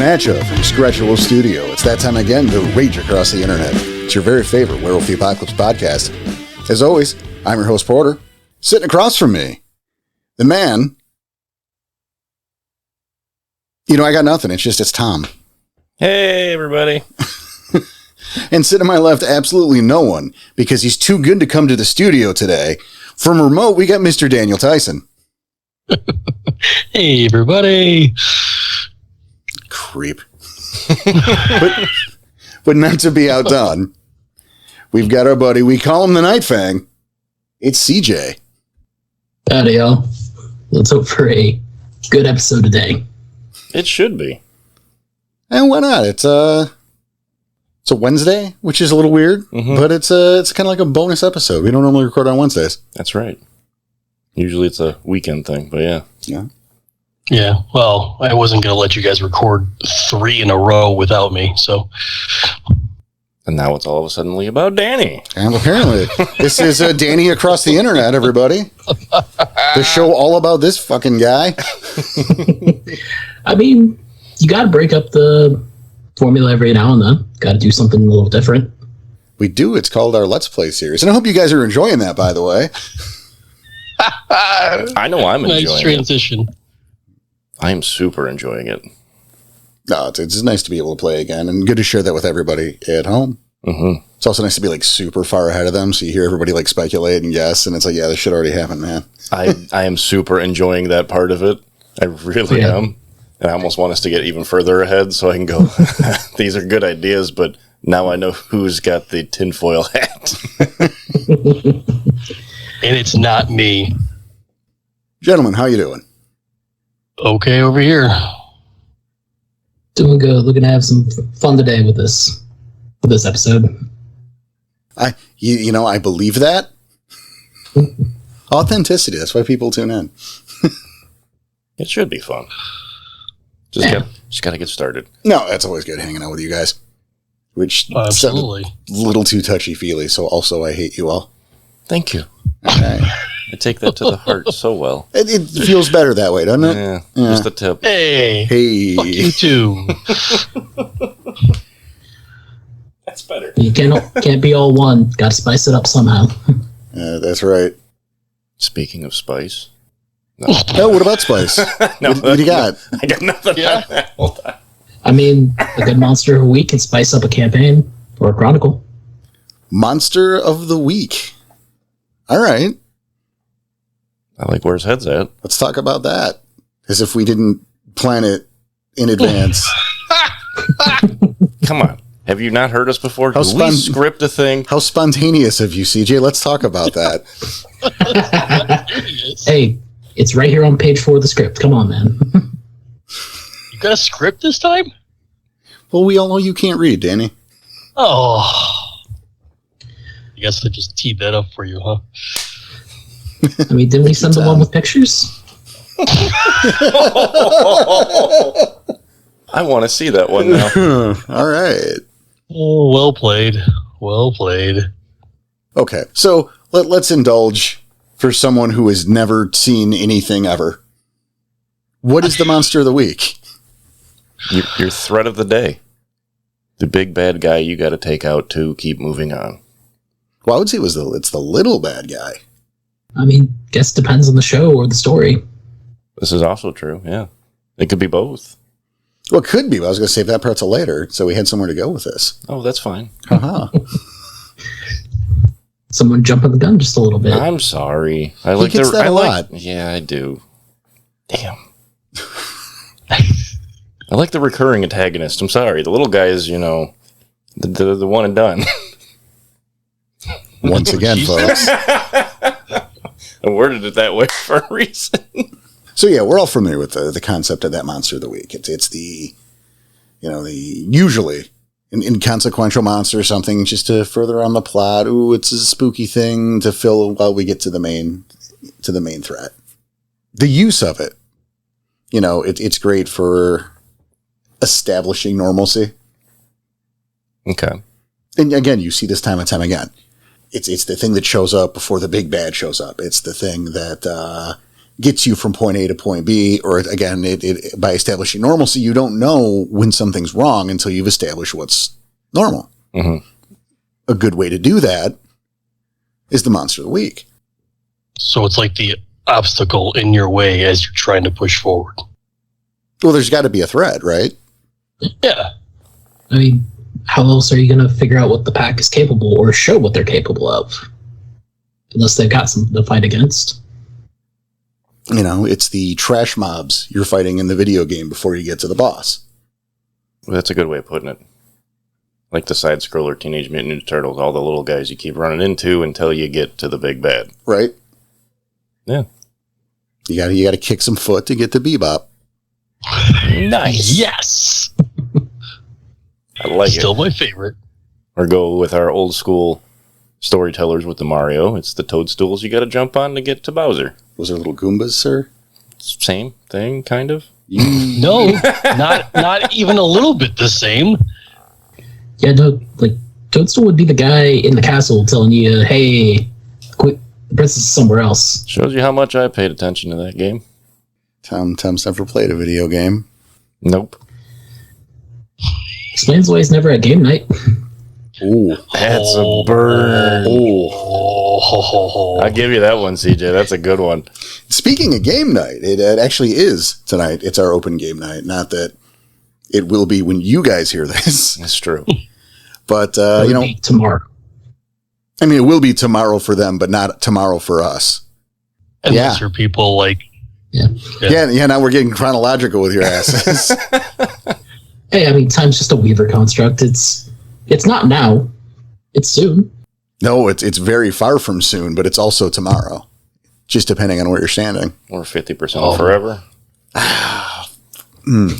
at you from Scratchable Studio. It's that time again to rage across the internet. It's your very favorite Werewolf the Apocalypse podcast. As always, I'm your host, Porter. Sitting across from me, the man. You know, I got nothing. It's Tom. Hey, everybody. And sitting to my left, absolutely no one, because he's too good to come to the studio today. From remote, we got Mr. Daniel Tyson. Hey, everybody. Creep. but not to be outdone, we've got our buddy, we call him the Night Fang. It's CJ. Howdy, y'all. Let's hope for a good episode today. It should be. And why not? It's a Wednesday, which is a little weird, but it's kind of like a bonus episode. We don't normally record on Wednesdays. That's right. Usually it's a weekend thing, but yeah. Yeah, well, I wasn't going to let you guys record 3 in a row without me, so. And now it's all of a sudden about Danny. And apparently, this is Danny across the internet, everybody. The show all about this fucking guy. I mean, you got to break up the formula every now and then. Got to do something a little different. We do. It's called our Let's Play series. And I hope you guys are enjoying that, by the way. I know I'm enjoying nice transition. it. I'm super enjoying it. No, it's nice to be able to play again and good to share that with everybody at home. Mm-hmm. It's also nice to be like super far ahead of them, so you hear everybody like speculate and guess, and it's like, yeah, this shit already happened, man. I am super enjoying that part of it. I really am. And I almost want us to get even further ahead so I can go, these are good ideas, but now I know who's got the tinfoil hat. And it's not me. Gentlemen, how you doing? Okay, over here. Doing good. Looking to have some fun today with this episode. I believe that. Authenticity. That's why people tune in. It should be fun. Just got to get started. No, that's always good hanging out with you guys. Which absolutely a little too touchy-feely, so also I hate you all. Thank you. Okay. I take that to the heart so well. It feels better that way, doesn't it? Yeah. Just a tip. Hey. Fuck you too. That's better. You can't be all one. Got to spice it up somehow. That's right. Speaking of spice. No, what about spice? What do you got? I got nothing. Yeah. Hold on. I mean, a good monster of a week can spice up a campaign or a chronicle. Monster of the week. All right. I like where his head's at. Let's talk about that. As if we didn't plan it in advance. Come on. Have you not heard us before? Do we script a thing? How spontaneous of you, CJ. Let's talk about that. Hey, it's right here on page 4 of the script. Come on, man. You got a script this time? Well, we all know you can't read, Danny. Oh. I guess I just teed that up for you, huh? I mean, didn't we send the one with pictures? I want to see that one now. All right. Oh, well played. Well played. Okay, so let's indulge for someone who has never seen anything ever. What is the monster of the week? Your threat of the day. The big bad guy you got to take out to keep moving on. Well, I would say it's the little bad guy. I mean, guess depends on the show or the story. This is also true, yeah. It could be both. Well, it could be, but I was going to save that part till later, so we had somewhere to go with this. Oh, that's fine. Haha. Someone jumping the gun just a little bit. I'm sorry. I He gets that a lot. Yeah, I do. Damn. I like the recurring antagonist. I'm sorry. The little guy is, the one and done. Once again, folks. I worded it that way for a reason. So yeah, we're all familiar with the concept of that monster of the week. It's the usually an inconsequential monster or something just to further on the plot. Ooh, it's a spooky thing to fill while we get to the main threat. The use of it, it's great for establishing normalcy. Okay. And again, you see this time and time again. It's the thing that shows up before the big bad shows up. It's the thing that gets you from point A to point B, or again, by establishing normalcy, you don't know when something's wrong until you've established what's normal. Mm-hmm. A good way to do that is the monster of the week. So it's like the obstacle in your way as you're trying to push forward. Well, there's got to be a threat, right? Yeah. I mean, how else are you going to figure out what the pack is capable or show what they're capable of? Unless they've got something to fight against. You know, it's the trash mobs you're fighting in the video game before you get to the boss. Well, that's a good way of putting it. Like the side-scroller Teenage Mutant Ninja Turtles, all the little guys you keep running into until you get to the big bad. Right? Yeah. You gotta kick some foot to get to Bebop. Nice. Yes. I like Still it. my favorite. Or go with our old school storytellers with the Mario. It's the toadstools you got to jump on to get to Bowser. Was there little Goombas, sir? Same thing, kind of. No, not even a little bit the same. Yeah, no, like, Toadstool would be the guy in the castle telling you, hey, quit, the princess is somewhere else. Shows you how much I paid attention to that game. Tom's never played a video game. Nope. Explains why he's never at game night. Ooh. That's a burn. Oh. I'll give you that one, CJ. That's a good one. Speaking of game night, it actually is tonight. It's our open game night. Not that it will be when you guys hear this. That's true. But, Tomorrow. I mean, it will be tomorrow for them, but not tomorrow for us. Unless you're people like... Yeah. Yeah, now we're getting chronological with your asses. Hey, I mean, time's just a Weaver construct. It's not now. It's soon. No, it's very far from soon, but it's also tomorrow. Just depending on where you're standing. Or 50% forever.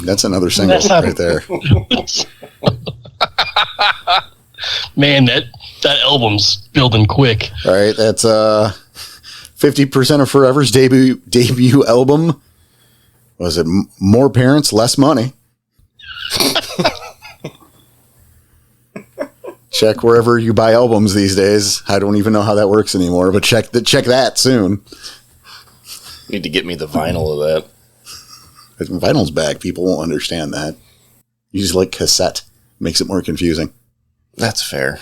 That's another single right there. Man, that album's building quick. All right, that's 50% of Forever's debut album. Was it More Parents, Less Money? Check wherever you buy albums these days. I don't even know how that works anymore, but check that soon. Need to get me the vinyl of that. If vinyl's back, people won't understand that. You just like cassette. Makes it more confusing. That's fair.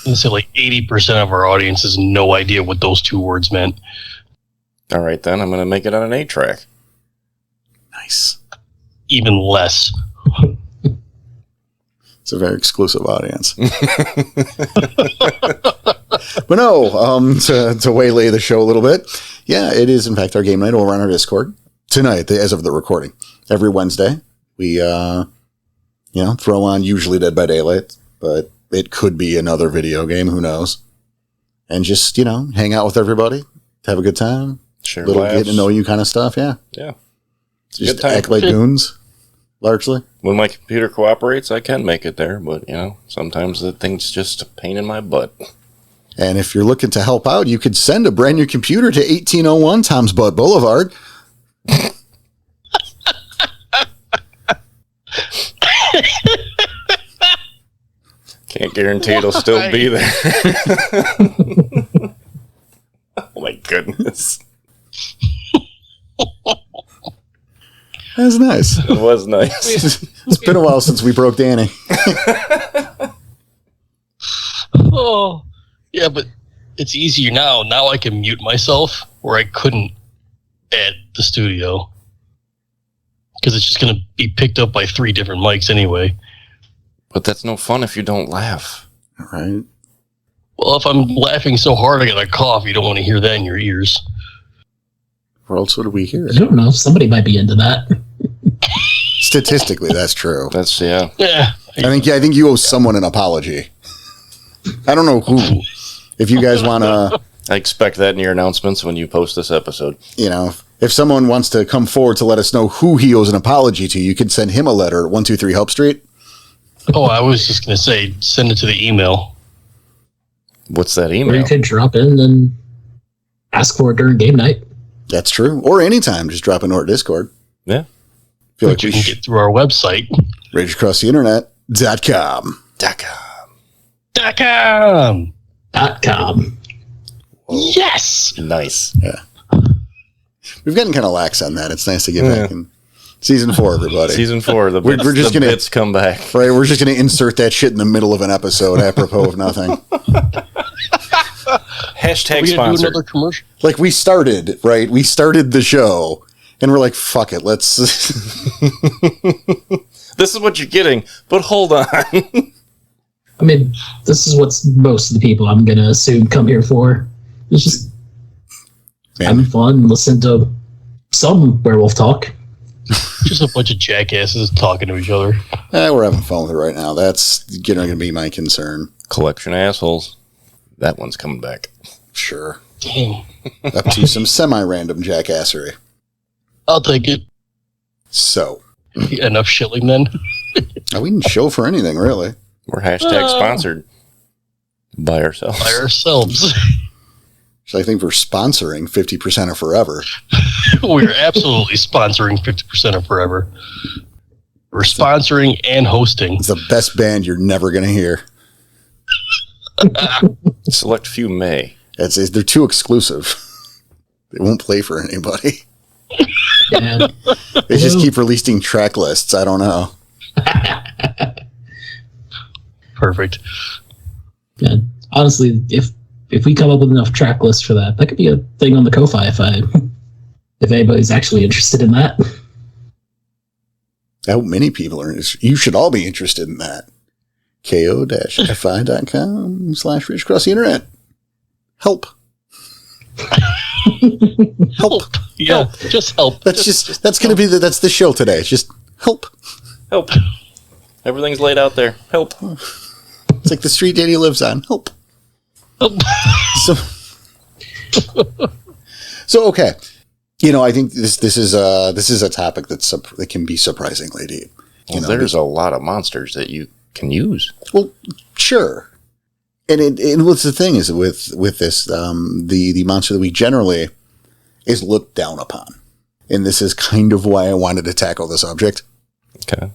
I say like 80% of our audience has no idea what those two words meant. All right, then. I'm going to make it on an 8-track. Nice. Even less. It's a very exclusive audience. But no, to waylay the show a little bit, yeah, it is in fact our game night over on our Discord tonight, as of the recording. Every Wednesday, we throw on usually Dead by Daylight, but it could be another video game, who knows? And just hang out with everybody, have a good time, Share little laughs. get to know you kind of stuff. Yeah, just Good time. act like goons, largely. When my computer cooperates, I can make it there, but sometimes the thing's just a pain in my butt. And if you're looking to help out, you could send a brand new computer to 1801 Tom's Butt Boulevard. Can't guarantee it'll still be there. Oh my goodness. That's nice. It was nice. It's been a while since we broke Danny. Oh, yeah, but it's easier now. Now I can mute myself where I couldn't at the studio. Because it's just going to be picked up by 3 different mics anyway. But that's no fun if you don't laugh. All right. Well, if I'm laughing so hard I got a cough, you don't want to hear that in your ears. Where else would we hear I it? don't know. Somebody might be into that. Statistically, that's true. That's, yeah. Yeah. I think you owe someone an apology. I don't know who. If you guys want to, I expect that in your announcements when you post this episode. if someone wants to come forward to let us know who he owes an apology to, you could send him a letter at 123 Help Street. Oh, I was just going to say, send it to the email. What's that Or you email? could drop in and ask for it during game night. That's true. Or anytime, just drop into our Discord. Yeah. Feel Which you can get through our website. RageAcrossTheInternet.com. .com. .com. Yes! Nice. Yeah. We've gotten kind of lax on that. It's nice to get back in season 4, everybody. Season 4, we're just gonna bits come back. Right, we're just gonna insert that shit in the middle of an episode, apropos of nothing. Hashtag sponsor. Do another commercial. Like we started, right? We started the show, and we're like, "Fuck it, let's." This is what you're getting, but hold on. I mean, this is what most of the people I'm going to assume come here for. It's just having fun, listen to some werewolf talk. Just a bunch of jackasses talking to each other. We're having fun with it right now. That's going to be my concern. Collection of assholes. That one's coming back. Sure. Dang. Up to some semi-random jackassery. I'll take it. So. Enough shilling then. We didn't show for anything, really. We're hashtag sponsored by ourselves. By ourselves. So I think we're sponsoring 50% of Forever. We're absolutely sponsoring 50% of Forever. We're sponsoring and hosting. It's the best band you're never going to hear. Select few may. They're too exclusive. They won't play for anybody. Yeah. They just keep releasing track lists. I don't know. Perfect. Yeah. Honestly, if we come up with enough track lists for that could be a thing on the Ko-Fi if anybody's actually interested in that. How many people are interested? You should all be interested in that. ko-fi.com/rich across the internet. Help. Help. Yeah, help. Just help. That's going to be that's the show today. It's just help. Help. Everything's laid out there. Help. It's like the street Danny lives on. Help. Help. So okay. I think this is a topic that can be surprisingly deep. There's a lot of monsters that you can use. Well, sure. And what's the thing is with this, the Monster of the Week generally is looked down upon. And this is kind of why I wanted to tackle the subject. Okay.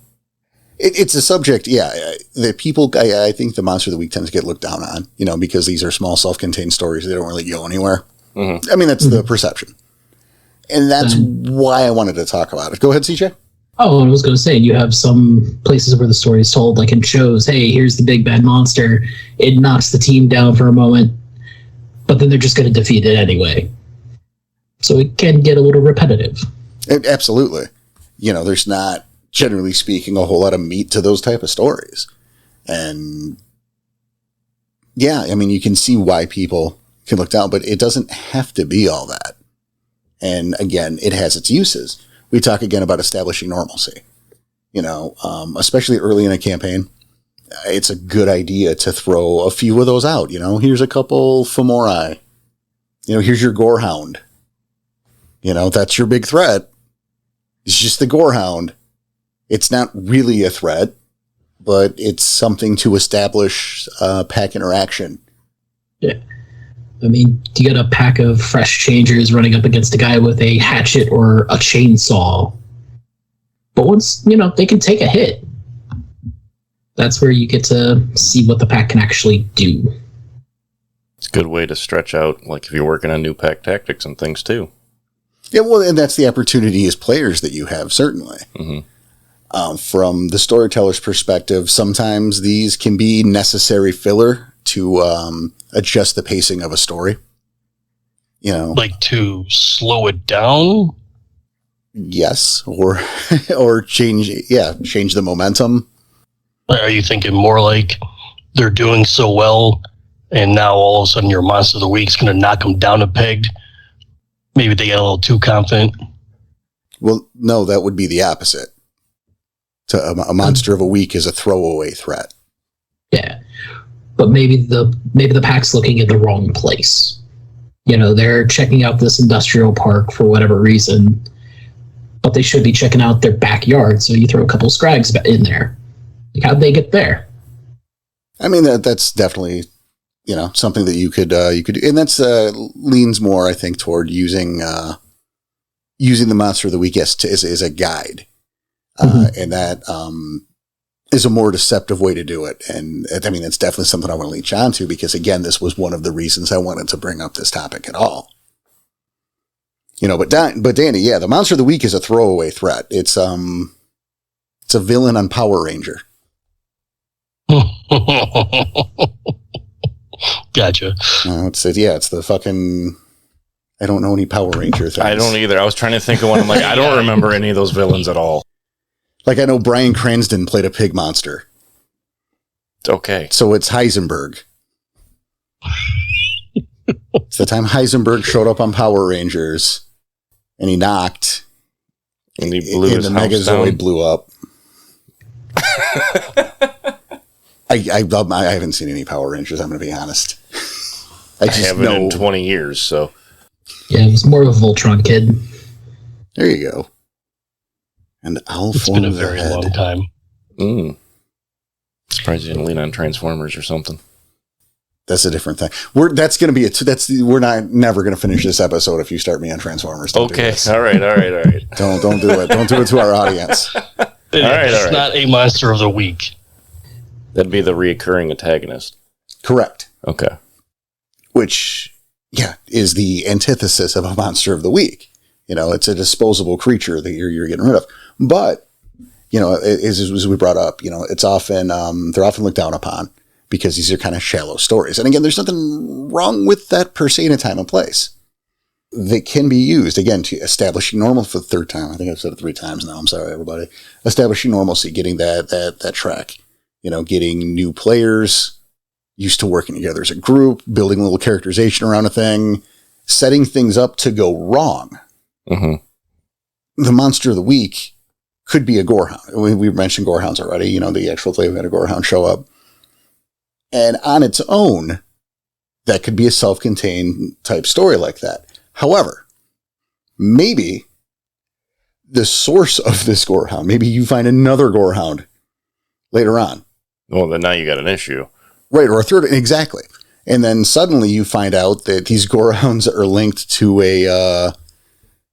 It's a subject, that people, I think the Monster of the Week tends to get looked down on, because these are small self-contained stories. They don't really go anywhere. Mm-hmm. I mean, that's the perception. And that's why I wanted to talk about it. Go ahead, CJ. Oh, I was going to say, you have some places where the story is told, like in shows, hey, here's the big bad monster. It knocks the team down for a moment, but then they're just going to defeat it anyway. So it can get a little repetitive. Absolutely. There's not, generally speaking, a whole lot of meat to those type of stories. And yeah, I mean, you can see why people can look down, but it doesn't have to be all that. And again, it has its uses. We talk again about establishing normalcy, especially early in a campaign. It's a good idea to throw a few of those out. Here's a couple femori. Here's your gorehound. That's your big threat. It's just the gorehound. It's not really a threat, but it's something to establish pack interaction. Yeah. I mean, you get a pack of fresh changers running up against a guy with a hatchet or a chainsaw. But once, they can take a hit, that's where you get to see what the pack can actually do. It's a good way to stretch out, like if you're working on new pack tactics and things too. Yeah, well, and that's the opportunity as players that you have, certainly. Mm-hmm. From the storyteller's perspective, sometimes these can be necessary filler to adjust the pacing of a story. Like to slow it down? Yes, or change the momentum. Are you thinking more like they're doing so well and now all of a sudden your Monster of the Week's going to knock them down a peg? Maybe they get a little too confident. Well, no, that would be the opposite. A Monster of a Week is a throwaway threat. Yeah. But maybe the pack's looking in the wrong place. They're checking out this industrial park for whatever reason, but they should be checking out their backyard. So you throw a couple scrags in there. Like, how'd they get there? I mean, that's definitely something that you could do, and that's leans more, I think, toward using the Monster of the Week as a guide, and that is a more deceptive way to do it. And I mean, that's definitely something I want to leech onto because, again, this was one of the reasons I wanted to bring up this topic at all. But Danny, yeah, the Monster of the Week is a throwaway threat. It's a villain on Power Ranger. Gotcha. It's the fucking. I don't know any Power Ranger things. I don't either. I was trying to think of one. I'm like, I don't remember any of those villains at all. Like, I know Bryan Cranston played a pig monster. Okay. So it's Heisenberg. It's the time Heisenberg showed up on Power Rangers, and he knocked, and he blew his the house Megazord down. Blew up. I haven't seen any Power Rangers, I'm going to be honest. I haven't in 20 years, so. Yeah, it was more of a Voltron kid. There you go. And it's been a very long time. Surprised you didn't lean on Transformers or something. That's a different thing. We're never going to finish this episode if you start me on Transformers. Okay. All right. Don't do it. Don't do it to our audience. It's not a Monster of the Week. That'd be the reoccurring antagonist. Correct. Okay. Which, is the antithesis of a Monster of the Week. It's a disposable creature that you're getting rid of. But, as we brought up, it's often, they're often looked down upon because these are kind of shallow stories. And again, there's nothing wrong with that per se in a time and place. They can be used, again, to establishing normal for the third time. I think I've said it 3 times now. I'm sorry, everybody. Establishing normalcy, getting that track. Getting new players used to working together as a group, building a little characterization around a thing, setting things up to go wrong. Mm-hmm. The Monster of the Week could be a gorehound. We mentioned gorehounds already. The actual flavor of a gorehound show up. And on its own, that could be a self-contained type story like that. However, maybe the source of this gorehound, maybe you find another gorehound later on. Well, then now you got an issue. Right, or a third, exactly. And then suddenly you find out that these gorehounds are linked to a,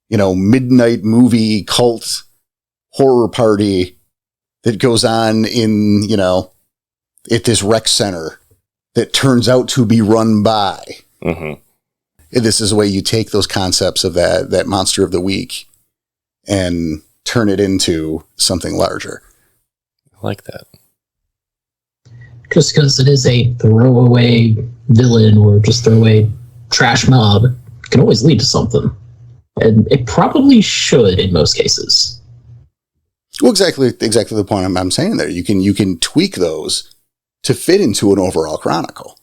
midnight movie cult horror party that goes on in, at this rec center that turns out to be run by. Mm-hmm. And this is the way you take those concepts of that Monster of the Week and turn it into something larger. I like that. Just because it is a throwaway villain or just throwaway trash mob, it can always lead to something. And it probably should in most cases. Well, exactly the point I'm saying there. You can tweak those to fit into an overall chronicle.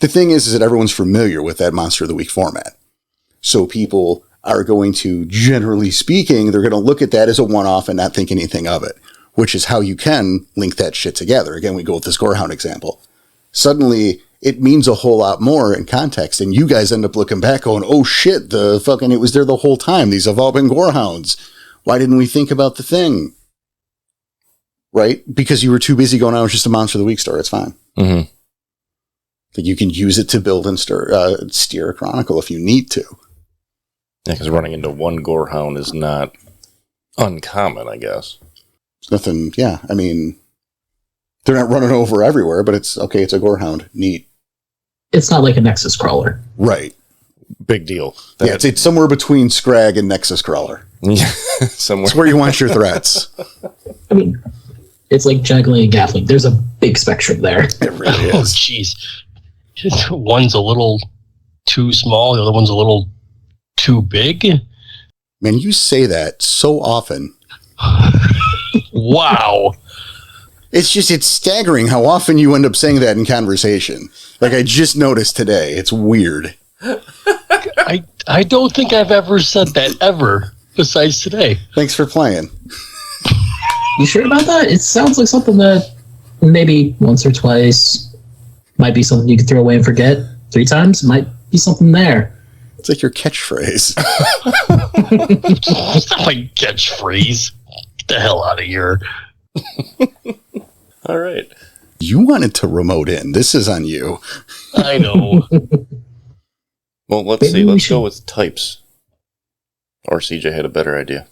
The thing is that everyone's familiar with that Monster of the Week format. So people are going to, generally speaking, they're going to look at that as a one-off and not think anything of it, which is how you can link that shit together. Again, we go with this gorehound example. Suddenly, it means a whole lot more in context, and you guys end up looking back going, oh shit, it was there the whole time. These have all been gorehounds. Why didn't we think about the thing? Right? Because you were too busy going, it's just a Monster of the Week story. It's fine. Mm-hmm. That you can use it to build and steer a chronicle if you need to. Yeah, because running into one gorehound is not uncommon, I guess. It's nothing, I mean, they're not running over everywhere, but it's okay, it's a gorehound. Neat. It's not like a Nexus crawler. Right. Big deal. It's somewhere between Scrag and Nexus crawler. Somewhere. It's where you want your threats. I mean, it's like juggling and gaffling. There's a big spectrum there. It really Oh, is. jeez. One's a little too small, the other one's a little too big. Man, you say that so often. Wow. It's staggering how often you end up saying that in conversation. Like I just noticed today. It's weird. I don't think I've ever said that ever, besides today. Thanks for playing. You sure about that? It sounds like something that maybe once or twice might be something you could throw away and forget. 3 times might be something there. It's like your catchphrase. It's not my catchphrase. Get the hell out of here. All right. You wanted to remote in. This is on you. I know. Well, let's see. Let's go with types. Or CJ had a better idea.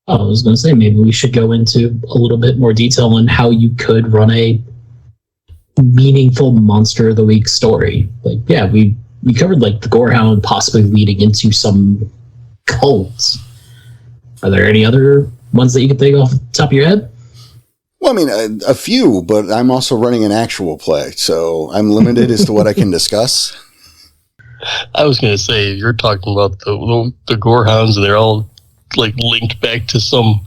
I was going to say, maybe we should go into a little bit more detail on how you could run a meaningful Monster of the Week story. Like, we covered like the Gorehound possibly leading into some Cults. Are there any other ones that you can think off the top of your head? Well, I mean, a few, but I'm also running an actual play, so I'm limited as to what I can discuss. I was going to say, you're talking about the Gorehounds, and they're all like linked back to some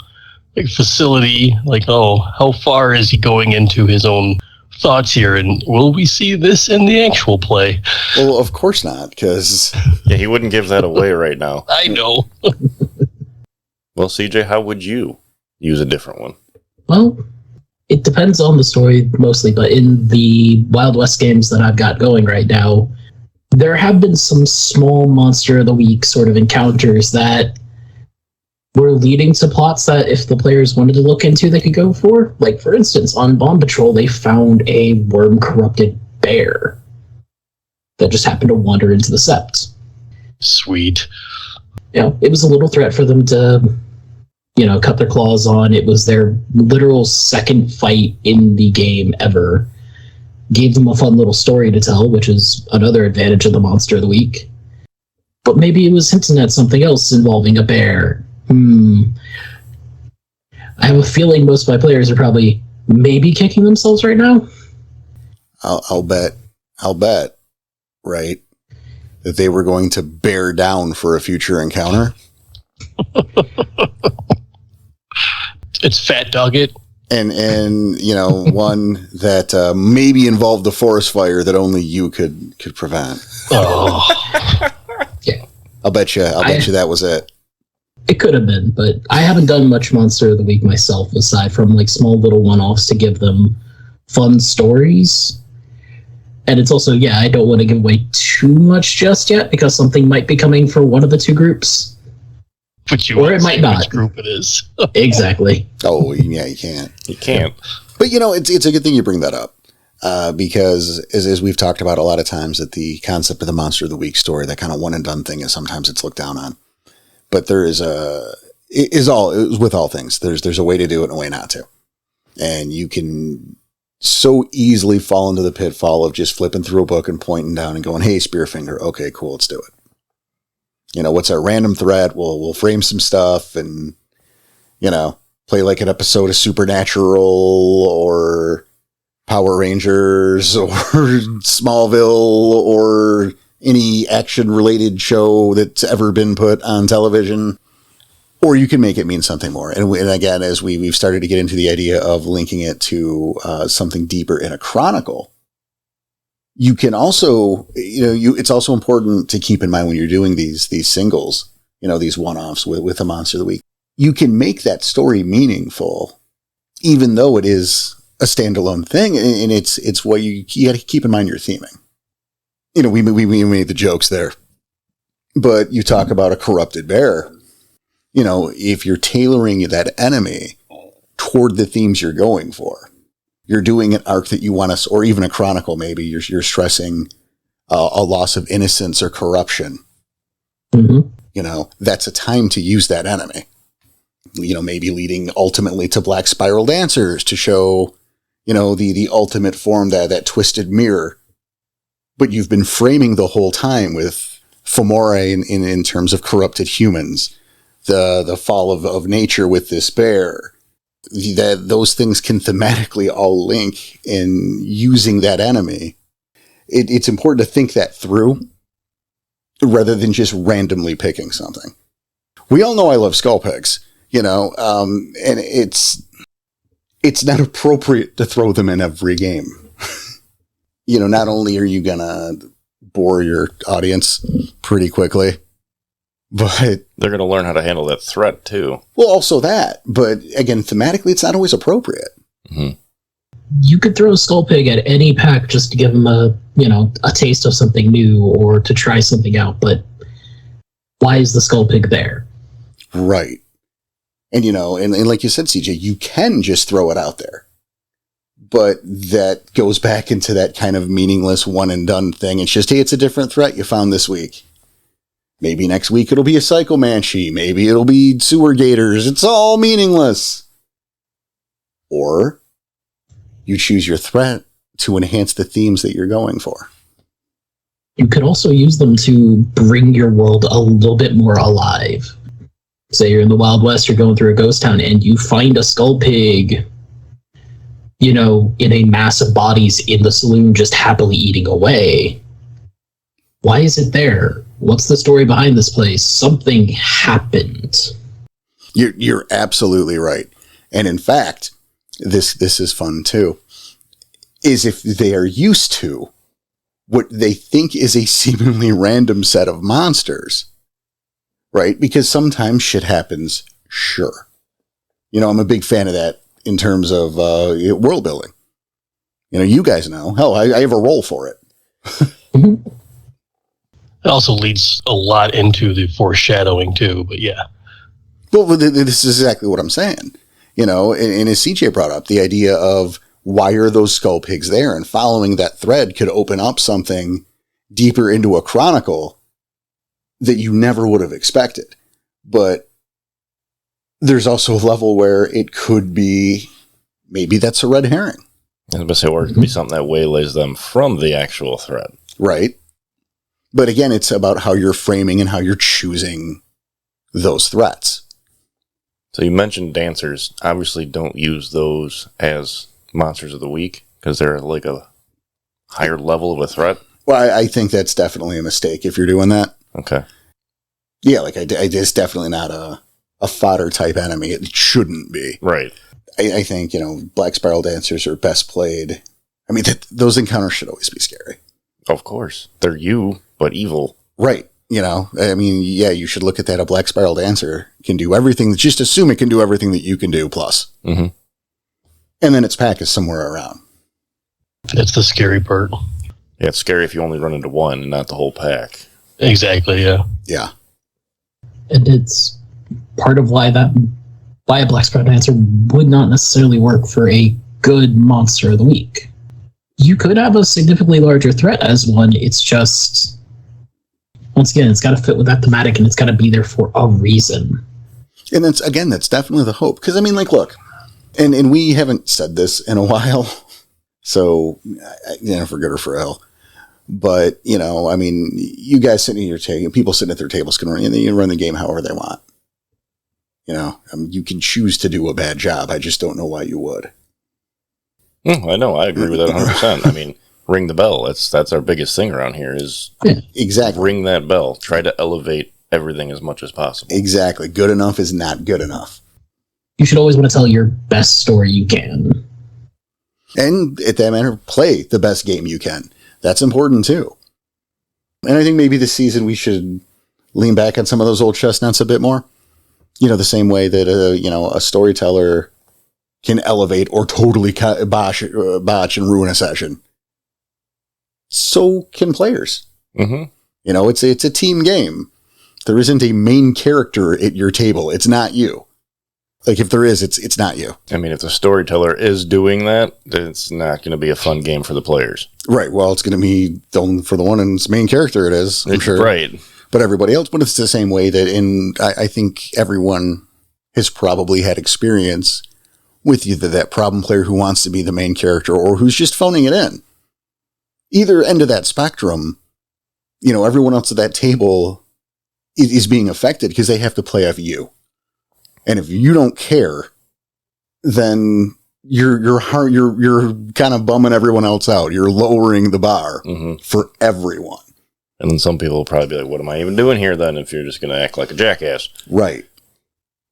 like facility. Like, oh, how far is he going into his own thoughts here? And will we see this in the actual play? Well, of course not, because... Yeah, he wouldn't give that away right now. I know. Well, CJ, how would you use a different one? Well, it depends on the story mostly, but in the Wild West games that I've got going right now, there have been some small Monster of the Week sort of encounters that were leading to plots that if the players wanted to look into, they could go for. Like, for instance, on Bomb Patrol, they found a worm-corrupted bear that just happened to wander into the Sept. Sweet. You know, it was a little threat for them to, you know, cut their claws on. It was their literal second fight in the game ever. Gave them a fun little story to tell, which is another advantage of the Monster of the Week. But maybe it was hinting at something else involving a bear. I have a feeling most of my players are probably maybe kicking themselves right now. I'll bet, right, that they were going to bear down for a future encounter. It's Fat Dog It. And you know, one that maybe involved a forest fire that only you could prevent. Oh. Yeah. I'll bet you that was it. It could have been, but I haven't done much Monster of the Week myself, aside from like small little one-offs to give them fun stories. And it's also, yeah, I don't want to give away too much just yet, because something might be coming for one of the two groups. But you or it might not. Which group it is. Exactly. Oh, yeah, you can't. You can't. But, you know, it's a good thing you bring that up. Because as we've talked about a lot of times, that the concept of the Monster of the Week story, that kind of one and done thing, is sometimes it's looked down on. But there is with all things. There's a way to do it and a way not to. And you can so easily fall into the pitfall of just flipping through a book and pointing down and going, hey, Spearfinger, okay, cool, let's do it. You know, what's our random threat? We'll frame some stuff and, you know, play like an episode of Supernatural or Power Rangers or Smallville or any action-related show that's ever been put on television. Or you can make it mean something more. And again, as we've started to get into the idea of linking it to something deeper in a chronicle, you can also, you know, it's also important to keep in mind when you're doing these singles, you know, these one-offs with the Monster of the Week, you can make that story meaningful, even though it is a standalone thing. And it's what you got to keep in mind your theming. You know, we made the jokes there, but you talk about a corrupted bear. You know, if you're tailoring that enemy toward the themes you're going for, you're doing an arc that you want us, or even a chronicle, maybe you're stressing a loss of innocence or corruption. Mm-hmm. You know, that's a time to use that enemy. You know, maybe leading ultimately to Black Spiral Dancers to show, you know, the ultimate form, that twisted mirror. But you've been framing the whole time with Fomora in terms of corrupted humans, the fall of nature with this bear. That those things can thematically all link in using that enemy. It's important to think that through rather than just randomly picking something. We all know I love skull pigs, you know, and it's not appropriate to throw them in every game. You know, not only are you gonna bore your audience pretty quickly, but they're going to learn how to handle that threat too. Well, also that, but again, thematically, it's not always appropriate. Mm-hmm. You could throw a skull pig at any pack just to give them a taste of something new or to try something out. But why is the skull pig there? Right. And, you know, and like you said, CJ, you can just throw it out there. But that goes back into that kind of meaningless one and done thing. It's just, hey, it's a different threat you found this week. Maybe next week it'll be a Psychomancy. Maybe it'll be sewer gators. It's all meaningless. Or you choose your threat to enhance the themes that you're going for. You could also use them to bring your world a little bit more alive. Say you're in the Wild West, you're going through a ghost town, and you find a skull pig, in a mass of bodies in the saloon just happily eating away. Why is it there? What's the story behind this place? Something happened. You're absolutely right. And in fact, this is fun too, is if they are used to what they think is a seemingly random set of monsters, right? Because sometimes shit happens, sure. I'm a big fan of that in terms of world building. You guys know. Hell, I have a role for it. It also leads a lot into the foreshadowing too, but yeah. Well, this is exactly what I'm saying. And as CJ brought up, the idea of why are those skull pigs there? And following that thread could open up something deeper into a chronicle that you never would have expected. But there's also a level where it could be, maybe that's a red herring. I was going to say, or it could be something that waylays them from the actual thread. Right. But again, it's about how you're framing and how you're choosing those threats. So you mentioned dancers. Obviously don't use those as monsters of the week because they're like a higher level of a threat. Well, I think that's definitely a mistake if you're doing that. Okay. Yeah, it's definitely not a fodder type enemy. It shouldn't be. Right. I think, Black Spiral Dancers are best played. I mean, those encounters should always be scary. Of course. They're you, but evil. Right. I mean, yeah, you should look at that. A Black Spiral Dancer can do everything. Just assume it can do everything that you can do, plus. Mm-hmm. And then its pack is somewhere around. That's the scary part. Yeah, it's scary if you only run into one and not the whole pack. Exactly, yeah. Yeah. And it's part of why a Black Spiral Dancer would not necessarily work for a good monster of the week. You could have a significantly larger threat as one. It's just, once again, it's got to fit with that thematic and it's got to be there for a reason. And that's definitely the hope. Because, look, and we haven't said this in a while, so, for good or for ill. But, you guys sitting at your table, people sitting at their tables can run the game however they want. You can choose to do a bad job. I just don't know why you would. I know. I agree with that 100%. Ring the bell. That's our biggest thing around here is exactly ring that bell. Try to elevate everything as much as possible. Exactly. Good enough is not good enough. You should always want to tell your best story you can. And at that matter, play the best game you can. That's important too. And I think maybe this season we should lean back on some of those old chestnuts a bit more. The same way that a storyteller can elevate or totally botch and ruin a session. So can players. Mm-hmm. It's a team game. There isn't a main character at your table. It's not you. Like if there is, it's not you. If the storyteller is doing that, then it's not going to be a fun game for the players. Right. Well, it's going to be for the one and its main character. It is, I'm sure. Right. But everybody else, but it's the same way that I think everyone has probably had experience with either that problem player who wants to be the main character or who's just phoning it in. Either end of that spectrum, everyone else at that table is being affected because they have to play off you. And if you don't care, then you're kind of bumming everyone else out. You're lowering the bar for everyone. And then some people will probably be like, what am I even doing here then if you're just going to act like a jackass? Right.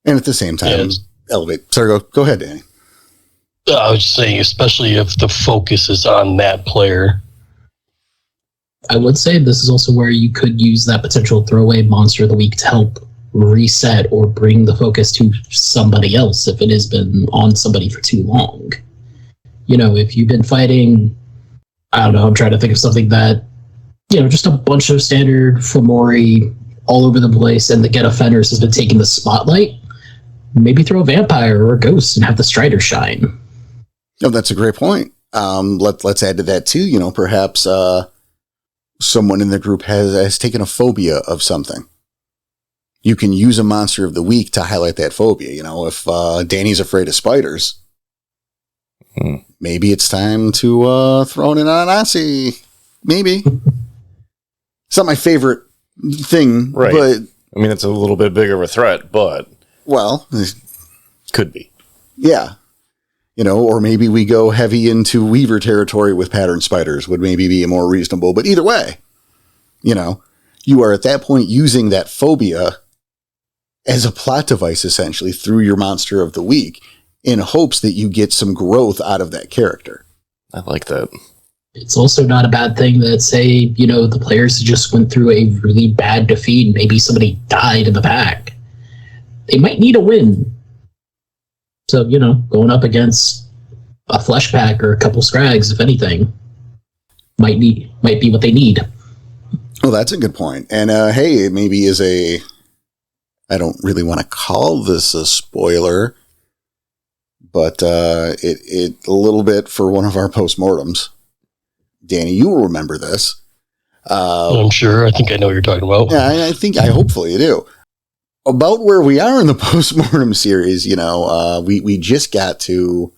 And at the same time, elevate. Sorry, go ahead, Danny. I was just saying, especially if the focus is on that player. I would say this is also where you could use that potential throwaway monster of the week to help reset or bring the focus to somebody else if it has been on somebody for too long. If you've been fighting, I don't know, I'm trying to think of something that, just a bunch of standard Fomori all over the place and the Get Offenders has been taking the spotlight, maybe throw a vampire or a ghost and have the Strider shine. Oh, that's a great point. Let's add to that too. Perhaps someone in the group has taken a phobia of something. You can use a monster of the week to highlight that phobia. If Danny's afraid of spiders, maybe it's time to throw in an Anansi. Maybe. It's not my favorite thing, Right. but I mean, it's a little bit bigger of a threat, but well, could be. yeah. Or maybe we go heavy into Weaver territory with pattern spiders would maybe be more reasonable. But either way, you are at that point using that phobia as a plot device, essentially, through your monster of the week in hopes that you get some growth out of that character. I like that. It's also not a bad thing that, say, the players just went through a really bad defeat. Maybe somebody died in the pack. They might need a win. So, going up against a flesh pack or a couple scrags, if anything, might be what they need. Well, that's a good point. And hey, it maybe is I don't really want to call this a spoiler, but it a little bit for one of our postmortems. Danny, you will remember this. I'm sure. I think I know what you're talking about. Yeah, I hopefully you do. About where we are in the postmortem series, we just got to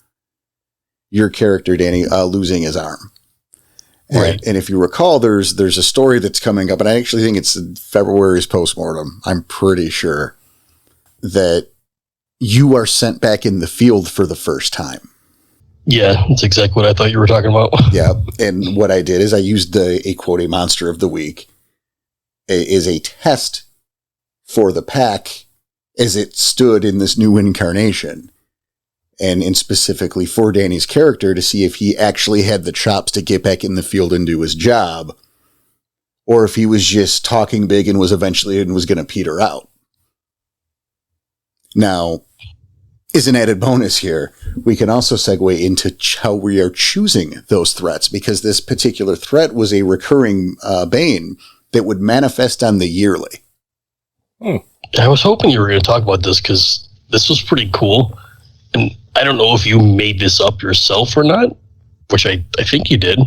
your character, Danny, losing his arm. Right. And if you recall, there's a story that's coming up, and I actually think it's February's postmortem. I'm pretty sure that you are sent back in the field for the first time. Yeah, that's exactly what I thought you were talking about. Yeah. And what I did is I used a monster of the week is a test for the pack as it stood in this new incarnation. And specifically for Danny's character to see if he actually had the chops to get back in the field and do his job, or if he was just talking big and was going to peter out. Now, as an added bonus here, we can also segue into how we are choosing those threats, because this particular threat was a recurring bane that would manifest on the yearly. I was hoping you were going to talk about this because this was pretty cool. And I don't know if you made this up yourself or not, which I think you did.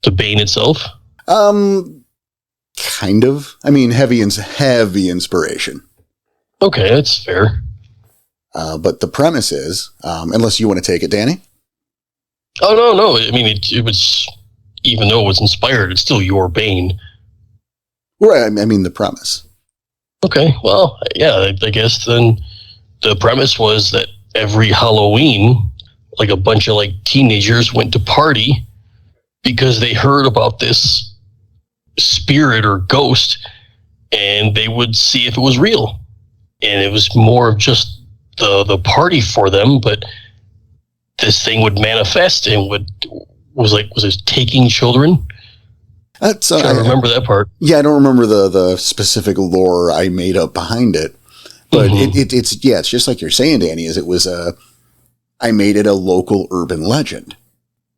The Bane itself. Kind of. I mean, heavy inspiration. Okay, that's fair. But the premise is, unless you want to take it, Danny. Oh, no. I mean, it was, even though it was inspired, it's still your Bane. Right. I mean, the premise. Okay, well, yeah, I guess then the premise was that every Halloween, like a bunch of teenagers went to party because they heard about this spirit or ghost, and they would see if it was real. And it was more of just the party for them, but this thing would manifest and was it taking children? That's I remember that part. Yeah, I don't remember the specific lore I made up behind it. But it's just like you're saying, Danny, I made it a local urban legend.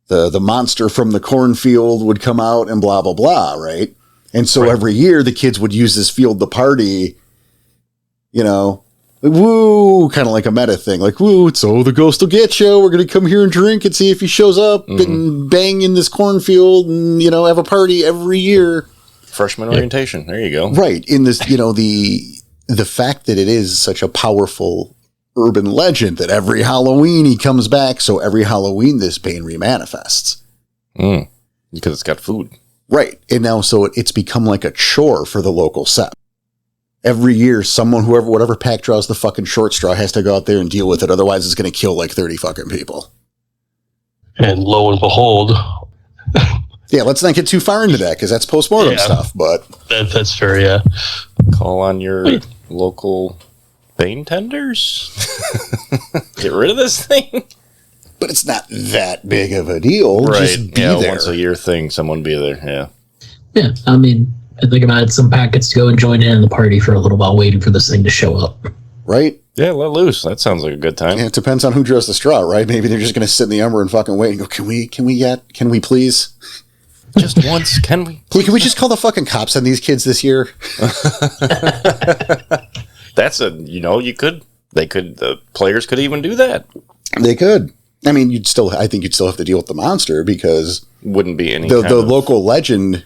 The monster from the cornfield would come out and blah, blah, blah, right? And so every year the kids would use this field to party, woo, kind of like a meta thing. Like, woo, so the ghost will get you. We're going to come here and drink and see if he shows up and bang in this cornfield and, have a party every year. Freshman orientation. There you go. Right. In this, the fact that it is such a powerful urban legend that every Halloween he comes back, so every Halloween this Bane remanifests. Because it's got food. Right. And now so it's become like a chore for the local set. Every year, whatever pack draws the fucking short straw has to go out there and deal with it. Otherwise, it's going to kill 30 fucking people. And lo and behold. Yeah, let's not get too far into that because that's postmortem stuff. But that's fair, yeah. Call on your local Bane tenders. Get rid of this thing. But it's not that big of a deal. Right. Just be there. Once a year thing, someone be there. Yeah. Yeah, I mean, I think about some packets to go and join in the party for a little while, waiting for this thing to show up. Right? Yeah, let loose. That sounds like a good time. Yeah, it depends on who draws the straw, right? Maybe they're just going to sit in the Umber and fucking wait and go, can we please? Just once, can we? Can we just call the fucking cops on these kids this year? That's the players could even do that. They could. I mean, I think you'd still have to deal with the monster because wouldn't be any the local legend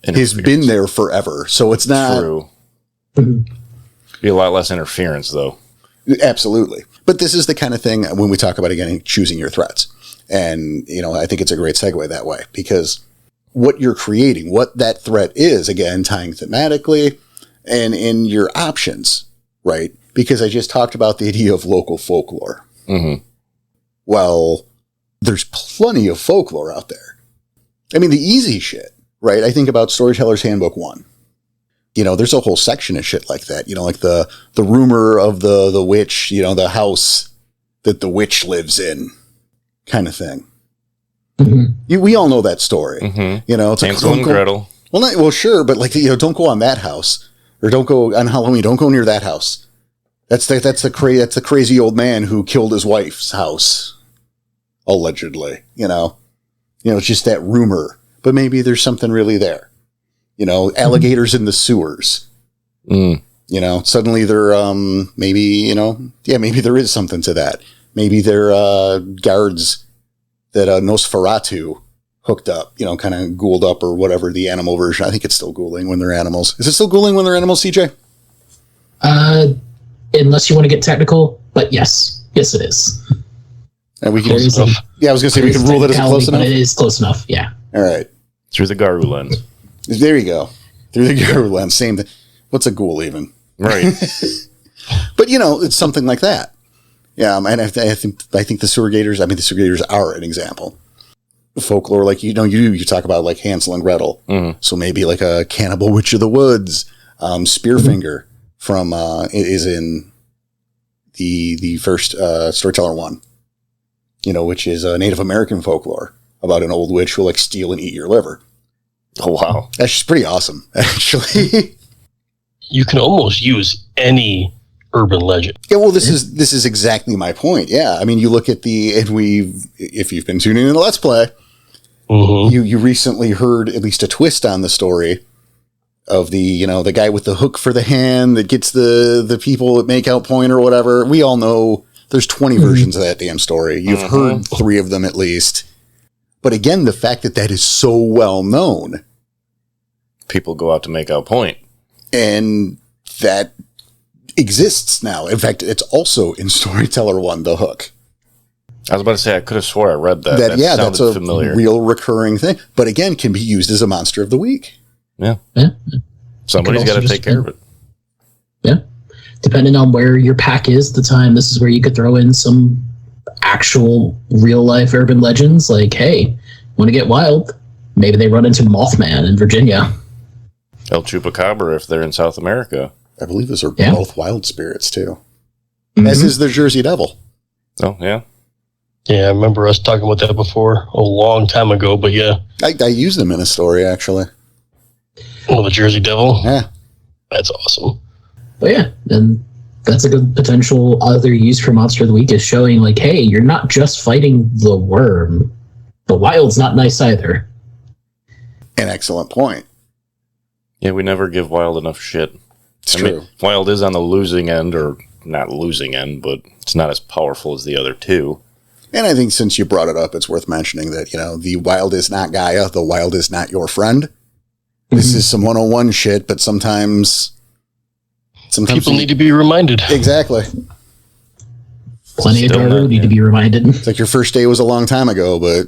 has been there forever. So it's not true. Be a lot less interference though. Absolutely. But this is the kind of thing when we talk about, again, choosing your threats. And, I think it's a great segue that way because what you're creating, what that threat is, again, tying thematically and in your options, right? Because I just talked about the idea of local folklore. Mm-hmm. Well, there's plenty of folklore out there. I mean, the easy shit, right? I think about Storyteller's Handbook 1. You know, there's a whole section of shit like that. You know, like the rumor of the witch, you know, the house that the witch lives in kind of thing. Mm-hmm. We all know that story. Mm-hmm. You know, it's like, Hansel and Gretel. Well, sure, but like, you know, don't go on that house, or don't go on Halloween. Don't go near that house. That's the crazy old man who killed his wife's house, allegedly. You know, it's just that rumor, but maybe there's something really there. You know, alligators in the sewers. Mm. You know, suddenly they're maybe, you know, yeah, maybe there is something to that. Maybe they're guards that Nosferatu hooked up, you know, kind of ghouled up, or whatever the animal version. I think it's still ghouling when they're animals. Is it still ghouling when they're animals, CJ? Unless you want to get technical, but yes, it is. And we can, yeah, I was going to say we can rule that as close enough. It is close enough, yeah. All right. Through the Garu lens. There you go. Through the Garu lens. Same thing. What's a ghoul even? Right. But, you know, it's something like that. Yeah, and I think the sewer gators, the sewer gators are an example. Folklore, like, you know, you talk about like Hansel and Gretel. Mm-hmm. So maybe like a cannibal witch of the woods. Spearfinger from is in the first Storyteller 1. You know, which is Native American folklore about an old witch who will like steal and eat your liver. Oh, wow. That's just pretty awesome, actually. You can almost use any urban legend. Yeah, well, this is exactly my point. Yeah, I mean, you look at if you've been tuning in to Let's Play, Mm-hmm. you recently heard at least a twist on the story of the guy with the hook for the hand that gets the people at makeout point or whatever. We all know there's 20 versions of that damn story. You've heard 3 of them at least. But again, the fact that is so well known. People go out to make out point. And that exists now. In fact, it's also in Storyteller 1, the hook. I was about to say, I could have swore I read that. That's a familiar. real recurring thing. But again, can be used as a monster of the week. Yeah. Somebody's got to take care of it. Yeah. Depending on where your pack is at the time, this is where you could throw in some actual real life urban legends. Like, hey, want to get wild? Maybe they run into Mothman in Virginia. El Chupacabra if they're in South America. I believe those are both wild spirits too. Mm-hmm. As is the Jersey Devil. Oh, yeah. Yeah, I remember us talking about that before a long time ago, but yeah. I used them in a story, actually. Oh, the Jersey Devil? Yeah. That's awesome. But yeah, and that's a good potential other use for Monster of the Week, is showing like, hey, you're not just fighting the worm. The wild's not nice either. An excellent point. Yeah, we never give Wild enough shit. It's true. Wild is on the losing end, or not losing end, but it's not as powerful as the other two. And I think since you brought it up, it's worth mentioning that, the wild is not Gaia. The wild is not your friend. This is some 101 shit, but sometimes people need to be reminded. Exactly. Plenty of Garu need to be reminded. It's like your first day was a long time ago, but